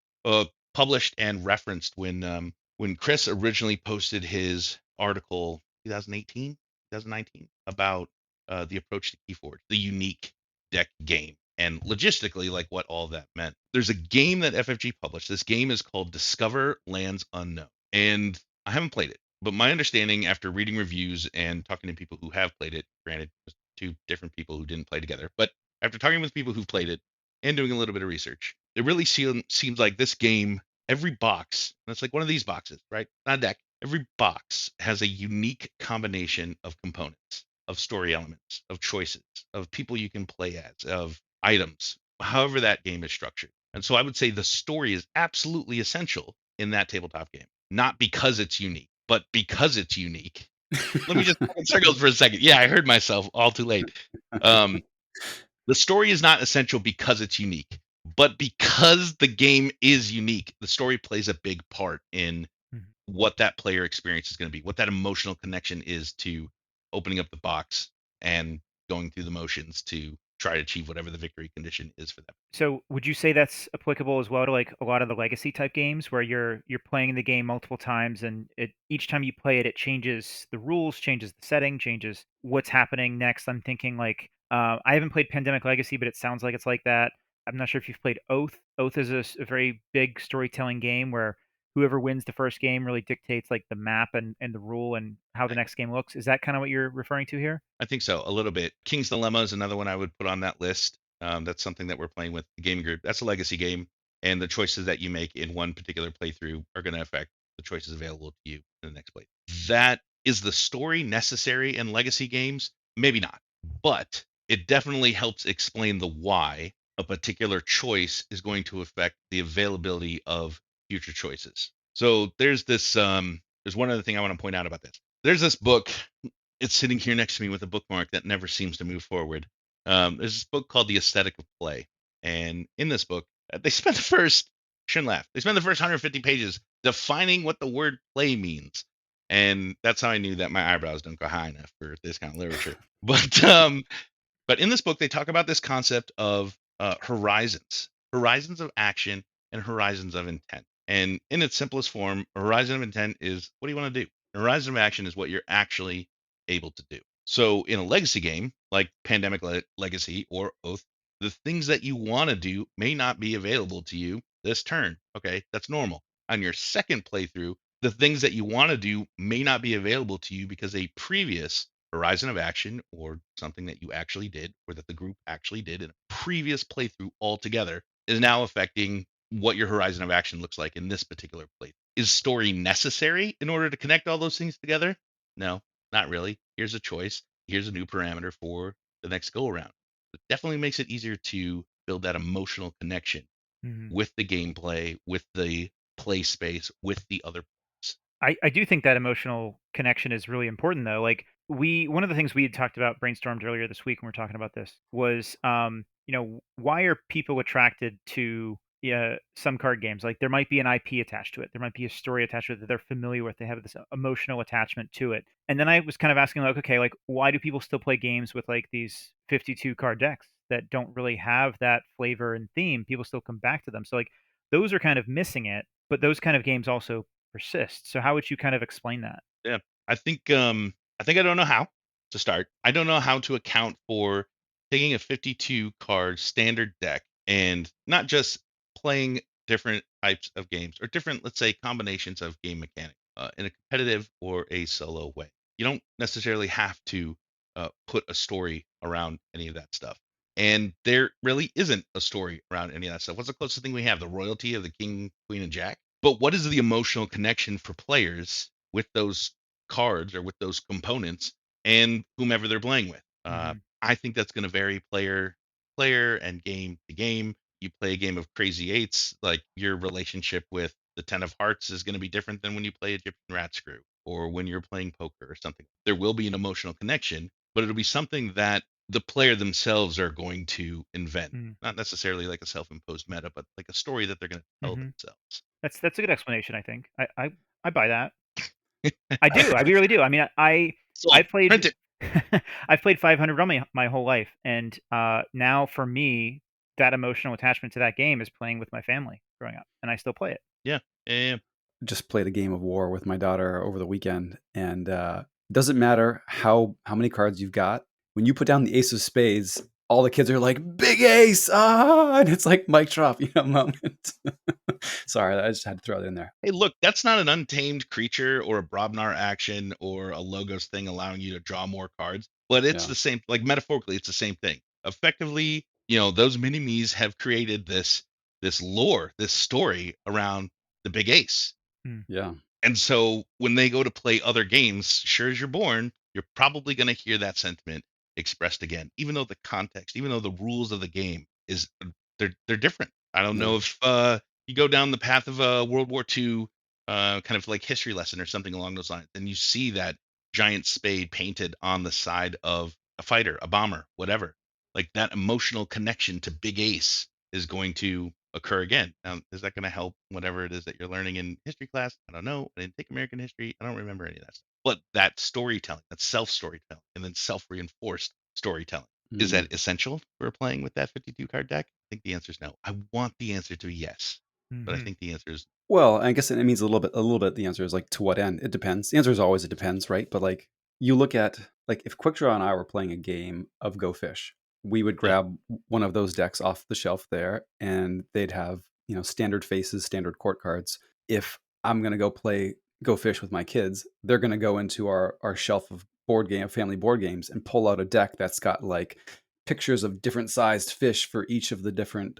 published and referenced when Chris originally posted his article 2018, 2019 about the approach to KeyForge, the unique deck game, and logistically, like what all that meant. There's a game that FFG published. This game is called Discover Lands Unknown, and I haven't played it, but my understanding after reading reviews and talking to people who have played it, granted, just two different people who didn't play together, but after talking with people who've played it and doing a little bit of research, it really seems like this game, every box, and it's like one of these boxes, right? Not a deck. Every box has a unique combination of components, of story elements, of choices, of people you can play as, of items, however that game is structured. And so I would say the story is absolutely essential in that tabletop game, not because it's unique, but because it's unique. Let me just talk in circles for a second. Yeah, I heard myself all too late. Um, the story is not essential because it's unique, but because the game is unique, the story plays a big part in Mhm. what that player experience is going to be, what that emotional connection is to opening up the box and going through the motions to try to achieve whatever the victory condition is for them. So would you say that's applicable as well to like a lot of the legacy type games where you're playing the game multiple times and it each time you play it, it changes the rules, changes the setting, changes what's happening next? I'm thinking like I haven't played Pandemic Legacy, but it sounds like it's like that. I'm not sure if you've played Oath. Oath is a very big storytelling game where whoever wins the first game really dictates like the map and the rule and how the I, next game looks. Is that kind of what you're referring to here? I think so, a little bit. King's Dilemma is another one I would put on that list. That's something that we're playing with the gaming group. That's a legacy game, and the choices that you make in one particular playthrough are going to affect the choices available to you in the next play. That is the story necessary in legacy games? Maybe not, but it definitely helps explain the why a particular choice is going to affect the availability of future choices. So there's this there's one other thing I want to point out about this. There's this book. It's sitting here next to me with a bookmark that never seems to move forward. There's this book called The Aesthetic of Play, and in this book, they spent the first shouldn't laugh. They spent the first 150 pages defining what the word play means, and that's how I knew that my eyebrows don't go high enough for this kind of literature. But in this book, they talk about this concept of horizons, horizons of action and horizons of intent. And in its simplest form, a horizon of intent is what do you want to do? A horizon of action is what you're actually able to do. So in a legacy game like Pandemic Legacy or Oath, the things that you want to do may not be available to you this turn. Okay, that's normal. On your second playthrough, the things that you want to do may not be available to you because a previous horizon of action or something that you actually did or that the group actually did in a previous playthrough altogether is now affecting what your horizon of action looks like in this particular playthrough. Is story necessary in order to connect all those things together? No, not really. Here's a choice. Here's a new parameter for the next go around. It definitely makes it easier to build that emotional connection Mhm. with the gameplay, with the play space, with the other players. I do think that emotional connection is really important though. Like one of the things we had talked about brainstormed earlier this week when we are talking about this was why are people attracted to some card games? Like there might be an IP attached to it. There might be a story attached to it that they're familiar with. They have this emotional attachment to it. And then I was kind of asking like, okay, like why do people still play games with like these 52 card decks that don't really have that flavor and theme? People still come back to them. So like those are kind of missing it, but those kind of games also persist. So how would you kind of explain that? Yeah. I think I don't know how to start. I don't know how to account for taking a 52 card standard deck and not just playing different types of games or different, let's say, combinations of game mechanics in a competitive or a solo way. You don't necessarily have to put a story around any of that stuff. And there really isn't a story around any of that stuff. What's the closest thing we have? The royalty of the king, queen, and jack. But what is the emotional connection for players with those cards or with those components and whomever they're playing with? Mhm. I think that's going to vary player and game to game. You play a game of Crazy Eights, like your relationship with the Ten of Hearts is going to be different than when you play Egyptian Rat Screw or when you're playing poker or something. There will be an emotional connection, but it'll be something that the player themselves are going to invent. Mhm. Not necessarily like a self-imposed meta, but like a story that they're going to tell Mhm. themselves. That's a good explanation, I think. I buy that. I do. I really do. I mean, I Sold. played Print it. I've played 500 Rummy my whole life, and now for me, that emotional attachment to that game is playing with my family growing up, and I still play it. Yeah. Yeah. Just played a game of war with my daughter over the weekend, and it doesn't matter how many cards you've got. When you put down the ace of spades, all the kids are like, "Big ace!" And it's like mic drop, moment. Sorry, I just had to throw it in there. Hey, look, that's not an untamed creature or a Brobnar action or a Logos thing allowing you to draw more cards, but it's Yeah, the same, like metaphorically, it's the same thing. Effectively, those mini me's have created this lore, this story around the big ace. Mm. yeah, And so when they go to play other games, sure as you're born, you're probably going to hear that sentiment expressed again, even though the context, even though the rules of the game is they're different. I don't yeah. know if you go down the path of a World War II kind of like history lesson or something along those lines, and you see that giant spade painted on the side of a fighter, a bomber, whatever. Like that emotional connection to Big Ace is going to occur again. Now, is that going to help whatever it is that you're learning in history class? I don't know. I didn't take American history. I don't remember any of that stuff. But that storytelling, that self storytelling, and then self reinforced storytelling, is Mm. that essential for playing with that 52 card deck? I think the answer is no. I want the answer to be yes, but I Mhm. think the answer is Well, I guess it means a little bit. The answer is like to what end? It depends. The answer is always it depends, right? But like you look at like if Quickdraw and I were playing a game of Go Fish, we would yeah, grab one of those decks off the shelf there, and they'd have standard faces, standard court cards. If I'm gonna go play Go Fish with my kids, they're gonna go into our shelf of family board games, and pull out a deck that's got like pictures of different sized fish for each of the different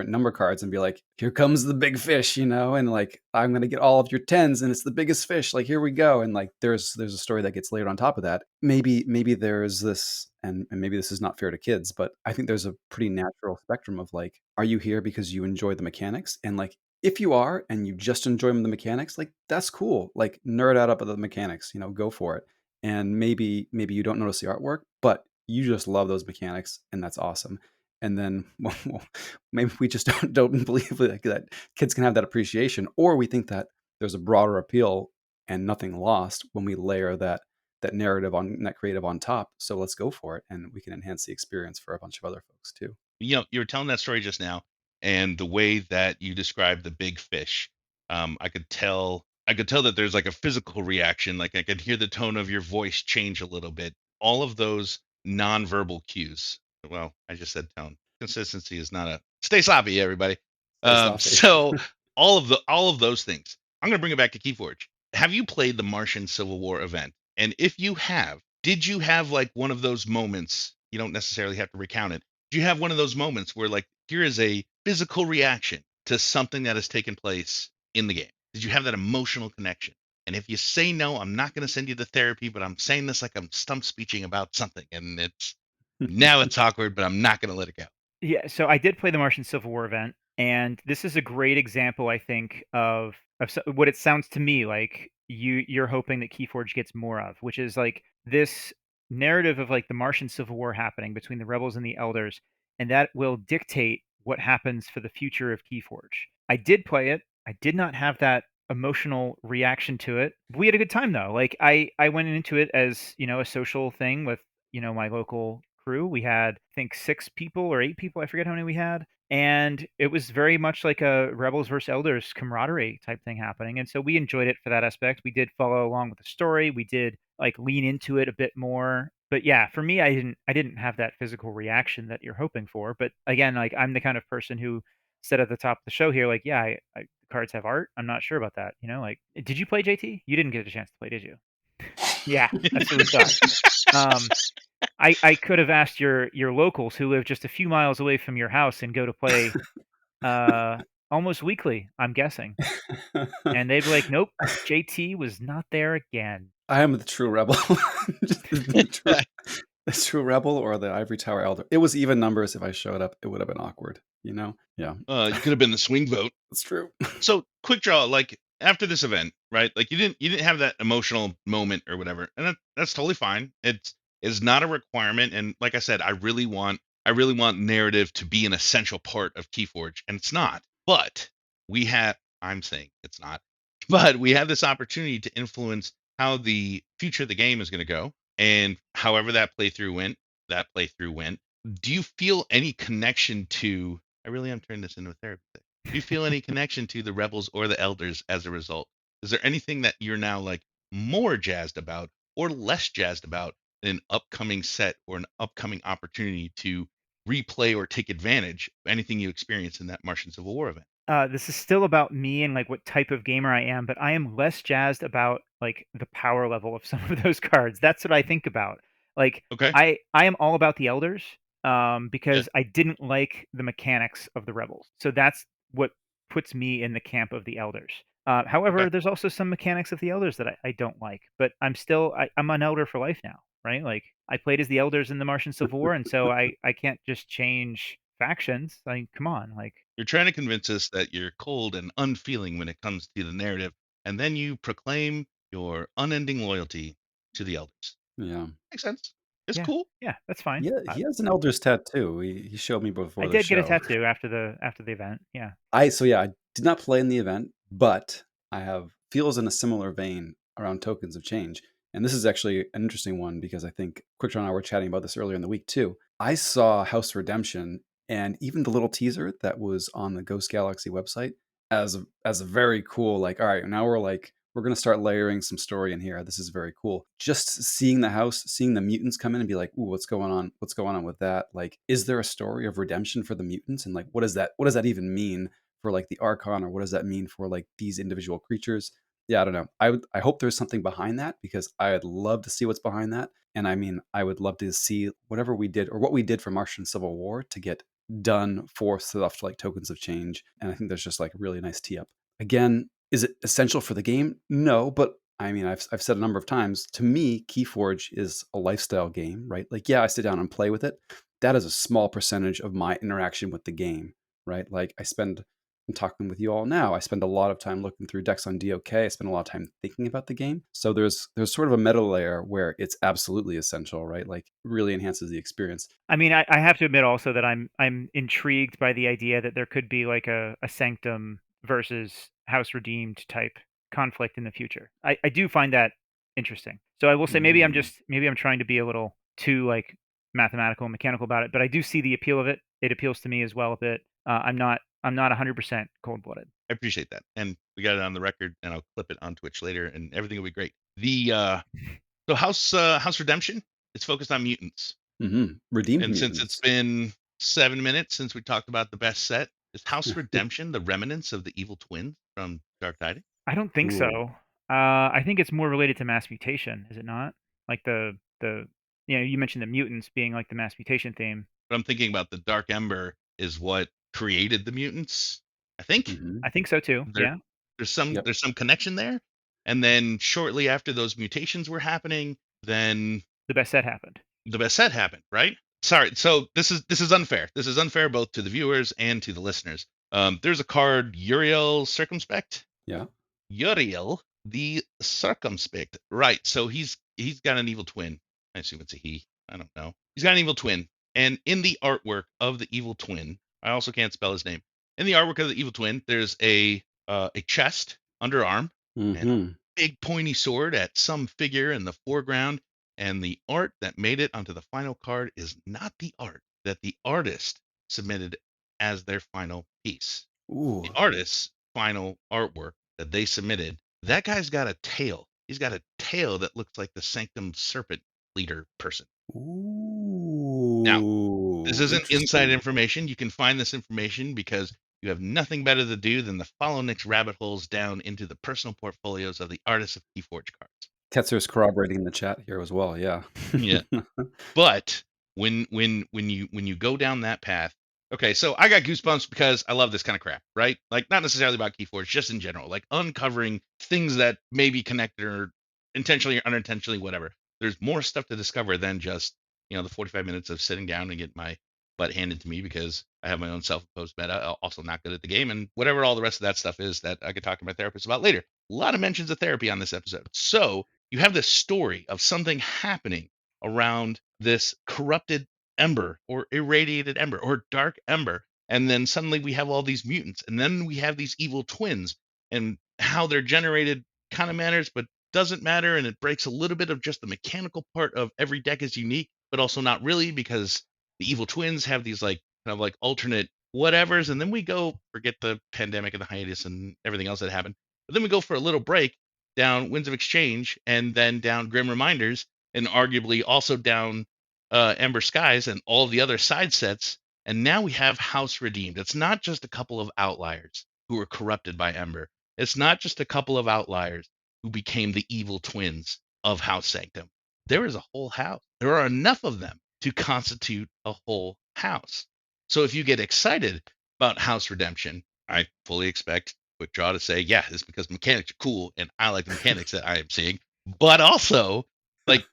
number cards, and be like, here comes the big fish, and like I'm gonna get all of your tens, and it's the biggest fish, like here we go. And like there's a story that gets layered on top of that. Maybe there's this, and maybe this is not fair to kids, but I think there's a pretty natural spectrum of like, are you here because you enjoy the mechanics? And like If you are and you just enjoy the mechanics, like that's cool. Like nerd out about the mechanics, go for it. And maybe you don't notice the artwork, but you just love those mechanics, and that's awesome. And then well, maybe we just don't believe like that kids can have that appreciation, or we think that there's a broader appeal and nothing lost when we layer that narrative on that creative on top. So let's go for it, and we can enhance the experience for a bunch of other folks too. You were telling that story just now, and the way that you described the big fish, I could tell that there's like a physical reaction. Like I could hear the tone of your voice change a little bit. All of those nonverbal cues. Well, I just said tone. Consistency is not a stay sloppy, everybody. Stay sloppy. So all of those things. I'm gonna bring it back to KeyForge. Have you played the Martian Civil War event? And if you have, did you have like one of those moments? You don't necessarily have to recount it. Do you have one of those moments where like here is a physical reaction to something that has taken place in the game? Did you have that emotional connection? And if you say no, I'm not going to send you to therapy, but I'm saying this like I'm stump speeching about something, and it's awkward, but I'm not going to let it go. Yeah, so I did play the Martian Civil War event, and this is a great example, I think, of what it sounds to me like you're hoping that KeyForge gets more of, which is like this narrative of like the Martian Civil War happening between the rebels and the elders, and that will dictate what happens for the future of KeyForge. I did play it. I did not have that emotional reaction to it. We had a good time though. Like I went into it as, a social thing with, my local crew. We had, I think, 6 people or 8 people. I forget how many we had. And it was very much like a Rebels versus Elders camaraderie type thing happening. And so we enjoyed it for that aspect. We did follow along with the story. We did like lean into it a bit more. But yeah, for me, I didn't have that physical reaction that you're hoping for. But again, like I'm the kind of person who said at the top of the show here, like, yeah, cards have art. I'm not sure about that. Like, did you play JT? You didn't get a chance to play, did you? Yeah, that's what we thought. Um, I could have asked your locals who live just a few miles away from your house and go to play almost weekly, I'm guessing. And they'd be like, "Nope, JT was not there again." I am the true rebel. Just the true rebel or the ivory tower elder. It was even numbers. If I showed up, it would have been awkward. Yeah, You could have been the swing vote. that's true. So quick draw, like after this event, right? Like you didn't have that emotional moment or whatever, and that's totally fine. It's not a requirement, and like I said, I really want narrative to be an essential part of KeyForge, and it's not. But I'm saying it's not, but we have this opportunity to influence how the future of the game is going to go, and however that playthrough went. Do you feel any connection to? I really am turning this into a therapy thing. Do you feel any connection to the rebels or the elders as a result? Is there anything that you're now like more jazzed about or less jazzed about in an upcoming set or an upcoming opportunity to replay or take advantage of anything you experienced in that Martian Civil War event? This is still about me and like what type of gamer I am, but I am less jazzed about like the power level of some of those cards. That's what I think about. Like Okay. I am all about the elders Yeah. because I didn't like the mechanics of the rebels. So that's what puts me in the camp of the elders. Okay. However, there's also some mechanics of the elders that I don't like, but I'm an elder for life now, right? Like I played as the elders in the Martian Civil War, and so I can't just change factions. Like, come on, like You're trying to convince us that you're cold and unfeeling when it comes to the narrative, and then you proclaim your unending loyalty to the elders. Yeah. Makes sense. It's yeah, cool. yeah, that's fine. Yeah, he has an elder's tattoo. He showed me I before the did get a show. tattoo after the event. Yeah. I did not play in the event, but I have feels in a similar vein around tokens of change. And this is actually an interesting one because I think Quickdraw and I were chatting about this earlier in the week too. I saw House Redemption and even the little teaser that was on the Ghost Galaxy website as a very cool, like, all right, now we're gonna start layering some story in here. This is very cool. Just seeing the house, seeing the mutants come in and be like, ooh, what's going on? What's going on with that? Like, is there a story of redemption for the mutants? And like, what does that even mean for like the Archon, or what does that mean for like these individual creatures? Yeah, I don't know. I hope there's something behind that because I'd love to see what's behind that. And I mean, I would love to see whatever we did or what we did for Martian Civil War to get done for stuff like tokens of change. And I think there's just like a really nice tee up. Again, is it essential for the game? No, but I mean, I've said a number of times, to me, Keyforge is a lifestyle game, right? Like, yeah, I sit down and play with it. That is a small percentage of my interaction with the game, right? Like, I spend and talking with you all now, I spend a lot of time looking through decks on DOK. I spend a lot of time thinking about the game. So there's sort of a meta layer where it's absolutely essential, right? Like really enhances the experience. I mean, I have to admit also that I'm intrigued by the idea that there could be like a Sanctum versus House Redeemed type conflict in the future. I do find that interesting. So I will say Mm. maybe I'm trying to be a little too like mathematical and mechanical about it, but I do see the appeal of it. It appeals to me as well a bit. I'm not 100% cold blooded. I appreciate that, and we got it on the record, and I'll clip it on Twitch later, and everything will be great. So House Redemption is focused on mutants, Redeemed and since it's mutants. been 7 minutes since we talked about the best set, is House Redemption the remnants of the evil twins from Dark Tidings? I don't think Ooh. so. I think it's more related to mass mutation, is it not? Like the you mentioned the mutants being like the mass mutation theme. But I'm thinking about the Dark Ember is what created the mutants. I think Hmm. I think so too. there Yeah, Yep. there's some connection there. And then shortly after those mutations were happening, then the best set happened. the best set happened, right? Sorry. So this is unfair. This is unfair both to the viewers and to the listeners. There's a card, Uriel Circumspect. Yeah. Uriel the Circumspect. Right. So he's got an evil twin. I assume it's a he. I don't know. He's got an evil twin. And in the artwork of the evil twin, I also can't spell his name. In the artwork of the evil twin, there's a chest, underarm, and a Hmm. big pointy sword at some figure in the foreground. And the art that made it onto the final card is not the art that the artist submitted as their final piece. The Ooh. artist's final artwork that they submitted, that guy's got a tail. He's got a tail that looks like the Sanctum Serpent leader person. Now, this Ooh. isn't inside Interesting. information. You can find this information because you have nothing better to do than to follow Nick's rabbit holes down into the personal portfolios of the artists of KeyForge cards. Ketzer's corroborating in the chat here as well. Yeah. Yeah. But when you go down that path, okay, so I got goosebumps because I love this kind of crap, right? Like not necessarily about Keyforge, just in general, like uncovering things that may be connected or intentionally or unintentionally, whatever. There's more stuff to discover than just the 45 minutes of sitting down and get my butt handed to me because I have my own self-imposed meta, also not good at the game, and whatever all the rest of that stuff is that I could talk to my therapist about later. A lot of mentions of therapy on this episode. So you have this story of something happening around this corrupted ember or irradiated ember or dark ember. And then suddenly we have all these mutants. And then we have these evil twins and how they're generated kind of matters, but doesn't matter. And it breaks a little bit of just the mechanical part of every deck is unique, but also not really because the evil twins have these like kind of like alternate whatevers. And then we go forget the pandemic and the hiatus and everything else that happened. But then we go for a little break down Winds of Exchange and then down Grim Reminders and arguably also down Ember Skies and all the other side sets. And now we have House Redeemed. It's not just a couple of outliers who were corrupted by Ember. It's not just a couple of outliers who became the evil twins of House Sanctum. There is a whole house. There are enough of them to constitute a whole house. So if you get excited about House Redemption, I fully expect Quick Draw to say, yeah, it's because mechanics are cool and I like the mechanics that I am seeing. But also, like,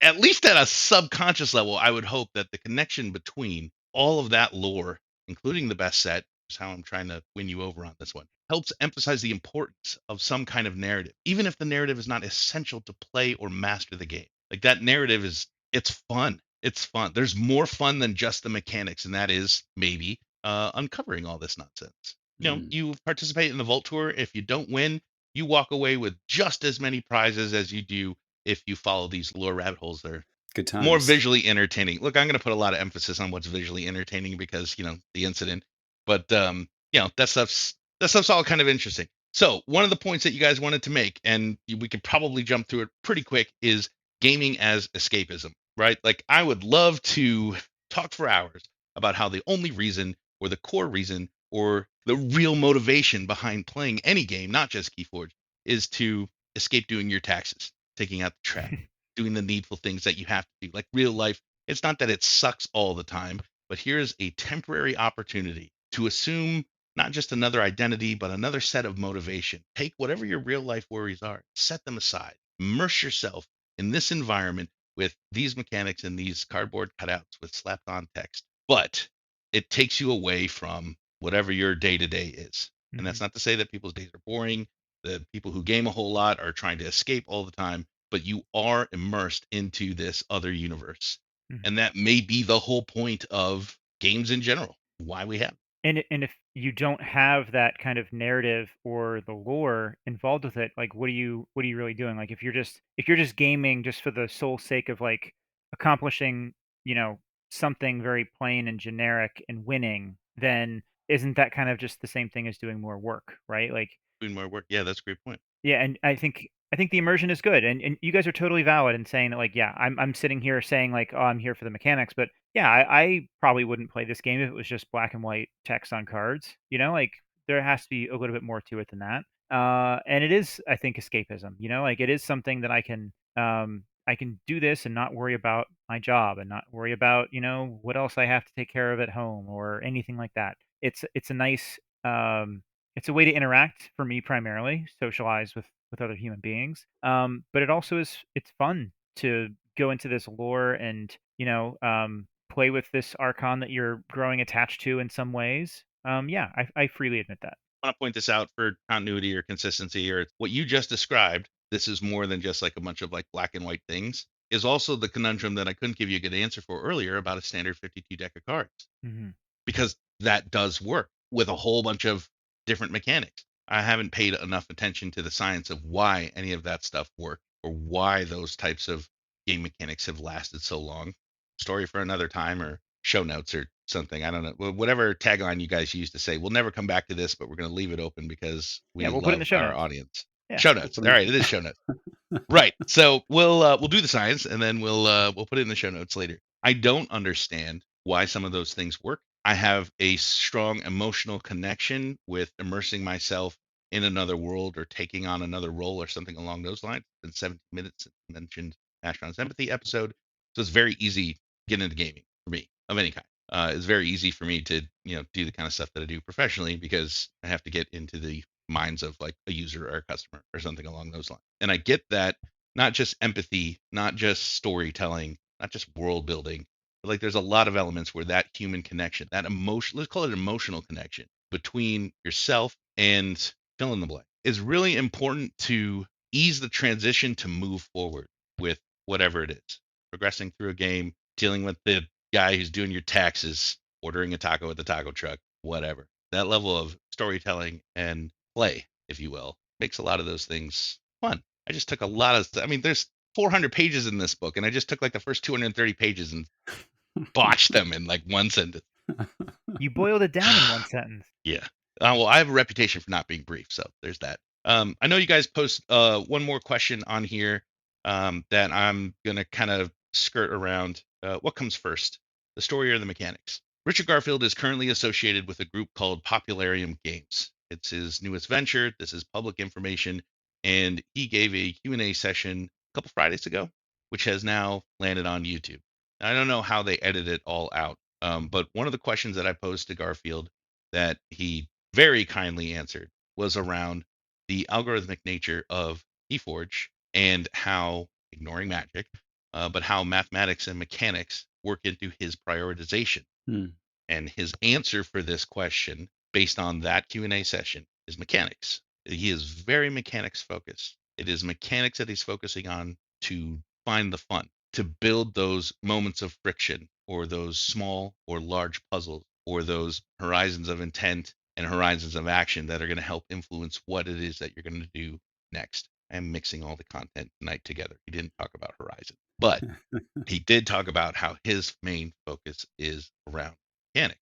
at least at a subconscious level, I would hope that the connection between all of that lore, including the best set, is how I'm trying to win you over on this one, helps emphasize the importance of some kind of narrative, even if the narrative is not essential to play or master the game. Like that narrative it's fun. It's fun. There's more fun than just the mechanics, and that is maybe uncovering all this nonsense. Mm. You participate in the Vault Tour. If you don't win, you walk away with just as many prizes as you do if you follow these lore rabbit holes. They're Good more times. visually entertaining. Look, I'm going to put a lot of emphasis on what's visually entertaining because the incident, but that stuff's all kind of interesting. So one of the points that you guys wanted to make, and we could probably jump through it pretty quick, is gaming as escapism, right? Like I would love to talk for hours about how the only reason or the core reason or the real motivation behind playing any game, not just Keyforge, is to escape doing your taxes, taking out the trash, doing the needful things that you have to do. Like real life, it's not that it sucks all the time, but here's a temporary opportunity to assume not just another identity, but another set of motivation. Take whatever your real life worries are, set them aside, immerse yourself in this environment with these mechanics and these cardboard cutouts with slapped on text. But it takes you away from whatever your day to day is. And that's Mhm. not to say that people's days are boring. The people who game a whole lot are trying to escape all the time, but you are immersed into this other universe. Mhm. And that may be the whole point of games in general, why we have. And if you don't have that kind of narrative or the lore involved with it, like what are you really doing? Like if you're just gaming just for the sole sake of like accomplishing, you know, something very plain and generic and winning, then isn't that kind of just the same thing as doing more work, right? Like Doing more work. Yeah, that's a great point. yeah, and I think the immersion is good, and you guys are totally valid in saying that, like, yeah, I'm sitting here saying like, oh, I'm here for the mechanics, but yeah, I probably wouldn't play this game if it was just black and white text on cards. You know, like there has to be a little bit more to it than that. And it is, I think, escapism. You know, like it is something that I can do this and not worry about my job and not worry about what else I have to take care of at home or anything like that. It's a nice it's a way to interact for me primarily, socialize with other human beings. But it also is it's fun to go into this lore and play with this archon that you're growing attached to in some ways. Yeah, I freely admit that. I want to point this out for continuity or consistency or what you just described. This is more than just like a bunch of like black and white things. Is also the conundrum that I couldn't give you a good answer for earlier about a standard 52 deck of cards, Hmm. because that does work with a whole bunch of different mechanics. I haven't paid enough attention to the science of why any of that stuff worked or why those types of game mechanics have lasted so long. Story for another time or show notes or something. I don't know. Whatever tagline you guys used to say, we'll never come back to this, but we're going to leave it open because Yeah, we we'll put it in the love show our notes. audience. Yeah. Show We'll notes. put All it right, it is show notes. Right. So we'll do the science and then we'll put it in the show notes later. I don't understand why some of those things work. I have a strong emotional connection with immersing myself in another world or taking on another role or something along those lines. It's been 17 minutes since I mentioned Astron's Empathy episode. So it's very easy to get into gaming for me of any kind. It's very easy for me to, do the kind of stuff that I do professionally because I have to get into the minds of like a user or a customer or something along those lines. And I get that not just empathy, not just storytelling, not just world building, but like there's a lot of elements where that human connection, that emotion, let's call it emotional connection between yourself and fill in the blank is really important to ease the transition to move forward with whatever it is. Progressing through a game, dealing with the guy who's doing your taxes, ordering a taco at the taco truck, whatever. That level of storytelling and play, if you will, makes a lot of those things fun. I just took a lot of, I mean, there's 400 pages in this book, and I just took like the first 230 pages and botched them in like one sentence. You boiled it down in one sentence. Yeah. Well, I have a reputation for not being brief, so there's that. I know you guys post one more question on here that I'm gonna kind of skirt around. What comes first, the story or the mechanics? Richard Garfield is currently associated with a group called Popularium Games. It's his newest venture. This is public information, and he gave a Q&A session a couple Fridays ago, which has now landed on YouTube. I don't know how they edit it all out, but one of the questions that I posed to Garfield that he very kindly answered was around the algorithmic nature of KeyForge and how, ignoring magic, but how mathematics and mechanics work into his prioritization. Hmm. And his answer for this question, based on that Q&A session, is mechanics. He is very mechanics focused. It is mechanics that he's focusing on to find the fun, to build those moments of friction or those small or large puzzles or those horizons of intent and horizons of action that are going to help influence what it is that you're going to do next. I'm mixing all the content tonight together. He didn't talk about horizon, but he did talk about how his main focus is around mechanic.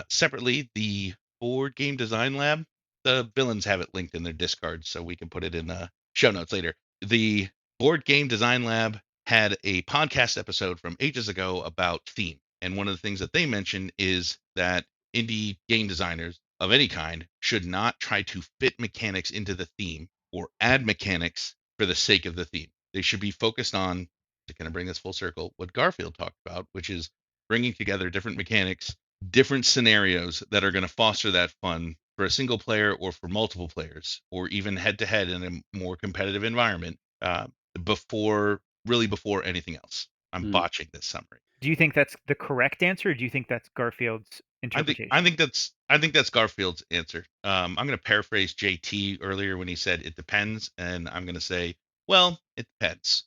Separately, the board game design lab, the villains have it linked in their Discord, so we can put it in the show notes later. The board game design lab had a podcast episode from ages ago about theme. And one of the things that they mentioned is that indie game designers of any kind should not try to fit mechanics into the theme or add mechanics for the sake of the theme. They should be focused on, to kind of bring this full circle, what Garfield talked about, which is bringing together different mechanics, different scenarios that are going to foster that fun for a single player or for multiple players, or even head to head in a more competitive environment before anything else. I'm Hmm. botching this summary. Do you think that's the correct answer, or do you think that's Garfield's interpretation. I think that's Garfield's answer. I'm going to paraphrase JT earlier when he said it depends, and I'm going to say, well, it depends.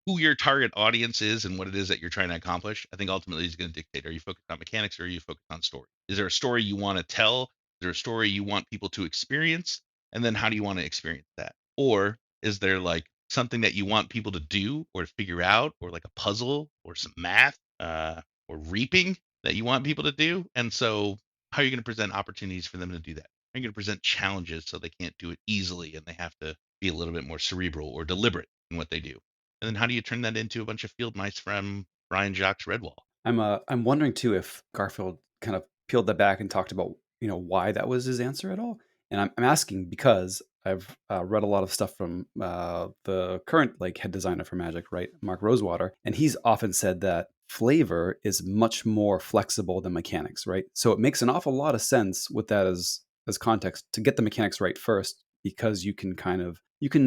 Who your target audience is and what it is that you're trying to accomplish, I think ultimately is going to dictate. Are you focused on mechanics or are you focused on story? Is there a story you want to tell? Is there a story you want people to experience? And then how do you want to experience that? Or is there like something that you want people to do or figure out, or like a puzzle or some math or reaping that you want people to do? And so, how are you going to present opportunities for them to do that? How are you going to present challenges so they can't do it easily and they have to be a little bit more cerebral or deliberate in what they do? And then how do you turn that into a bunch of field mice from Brian Jacques Redwall? I'm wondering too if Garfield kind of peeled that back and talked about why that was his answer at all. And I'm asking because I've read a lot of stuff from the current like head designer for Magic, right, Mark Rosewater, and he's often said that flavor is much more flexible than mechanics, right? So it makes an awful lot of sense with that as context to get the mechanics right first, because you can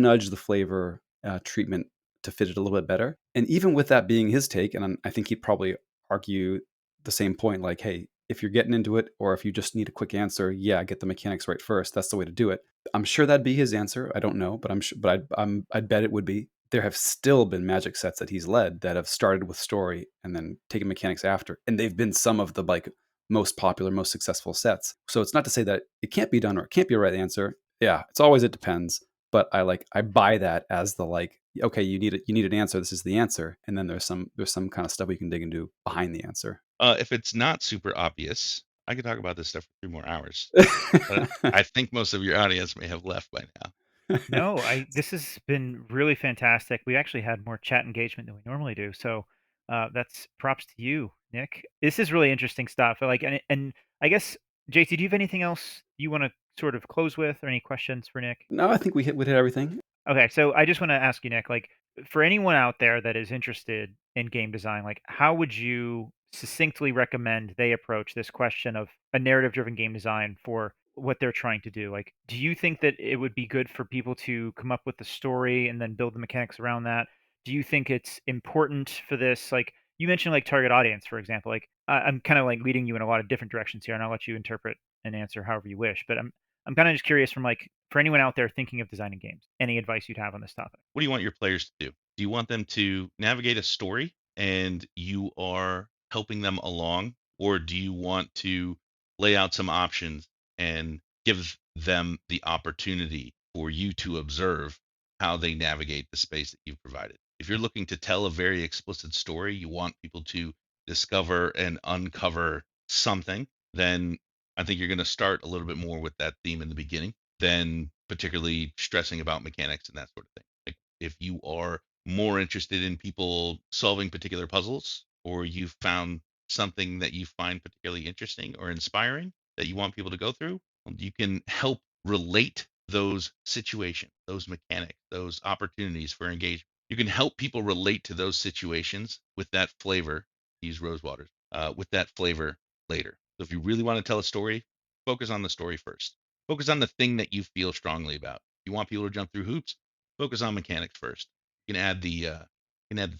nudge the flavor treatment to fit it a little bit better. And even with that being his take, and I think he'd probably argue the same point, like, hey, if you're getting into it or if you just need a quick answer, yeah, get the mechanics right first. That's the way to do it. I'm sure that'd be his answer. I don't know, but I'm sure, but I'd bet it would be. There have still been Magic sets that he's led that have started with story and then taken mechanics after, and they've been some of the like most popular, most successful sets. So it's not to say that it can't be done or it can't be a right answer. Yeah, it's always it depends. But I buy that as the like, okay, you need an answer. This is the answer, and then there's some kind of stuff we can dig into behind the answer. If it's not super obvious, I could talk about this stuff for 3 more hours. But I think most of your audience may have left by now. No, I this has been really fantastic. We actually had more chat engagement than we normally do. So that's props to you, Nick. This is really interesting stuff. Like and I guess JT, do you have anything else you want to sort of close with or any questions for Nick? No, I think we hit everything. Okay, so I just want to ask you, Nick, like for anyone out there that is interested in game design, like how would you succinctly recommend they approach this question of a narrative-driven game design for what they're trying to do? Like, do you think that it would be good for people to come up with the story and then build the mechanics around that? Do you think it's important for this? Like you mentioned, like target audience, for example. Like I'm kind of like leading you in a lot of different directions here, and I'll let you interpret and answer however you wish. But I'm kind of just curious from like for anyone out there thinking of designing games, any advice you'd have on this topic? What do you want your players to do? Do you want them to navigate a story and you are helping them along? Or do you want to lay out some options and give them the opportunity for you to observe how they navigate the space that you've provided? If you're looking to tell a very explicit story, you want people to discover and uncover something, then I think you're going to start a little bit more with that theme in the beginning than particularly stressing about mechanics and that sort of thing. Like if you are more interested in people solving particular puzzles, or you've found something that you find particularly interesting or inspiring that you want people to go through, you can help relate those situations, those mechanics, those opportunities for engagement. You can help people relate to those situations with that flavor, use Rosewater, with that flavor later. So if you really want to tell a story, focus on the story first. Focus on the thing that you feel strongly about. You want people to jump through hoops, focus on mechanics first. You can add the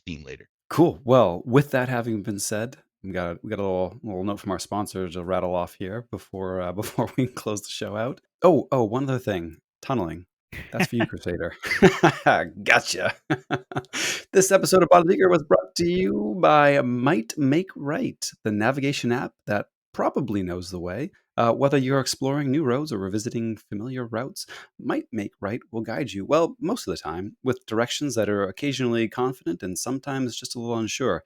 theme later. Cool. Well, with that having been said, we got a little note from our sponsor to rattle off here before before we close the show out. One other thing, tunneling. That's for you, Crusader. Gotcha. This episode of Bottom Leaguer was brought to you by Might Make Right, the navigation app that probably knows the way. Whether you're exploring new roads or revisiting familiar routes, Might Make Right will guide you, well, most of the time, with directions that are occasionally confident and sometimes just a little unsure.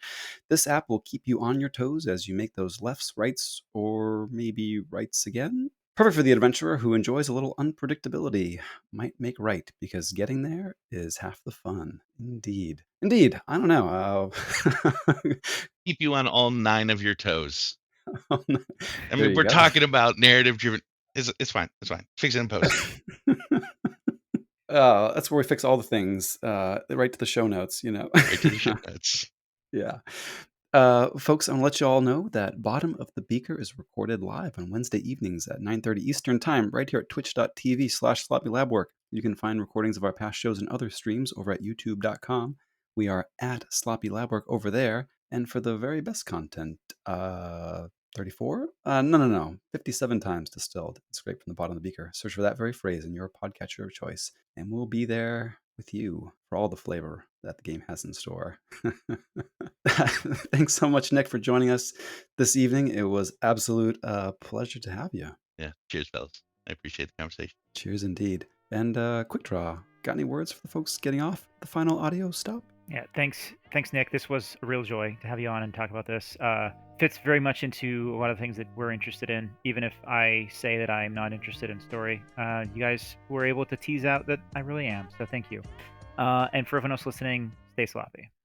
This app will keep you on your toes as you make those lefts, rights, or maybe rights again. Perfect for the adventurer who enjoys a little unpredictability. Might make right, because getting there is half the fun. Indeed. Indeed. I don't know. Keep you on all 9 of your toes. I There mean, you we're go. talking about narrative driven. It's fine. It's fine. Fix it in post. That's where we fix all the things, right to the show notes, Right to the show notes. Yeah. Folks, I want to let you all know that Bottom of the Beaker is recorded live on Wednesday evenings at 9:30 Eastern Time, right here at twitch.tv/sloppylabwork. You can find recordings of our past shows and other streams over at youtube.com. We are at Sloppy Labwork over there. And for the very best content, 34? No. 57 times distilled, scraped from the bottom of the beaker. Search for that very phrase in your podcatcher of choice, and we'll be there with you for all the flavor that the game has in store. Thanks so much, Nick, for joining us this evening. It was absolute pleasure to have you. Yeah. Cheers, fellas. I appreciate the conversation. Cheers indeed. And quick draw. Got any words for the folks getting off the final audio stop? Yeah, thanks, Nick. This was a real joy to have you on and talk about this. Fits very much into a lot of things that we're interested in, even if I say that I'm not interested in story. You guys were able to tease out that I really am, so thank you. And for everyone else listening, stay sloppy.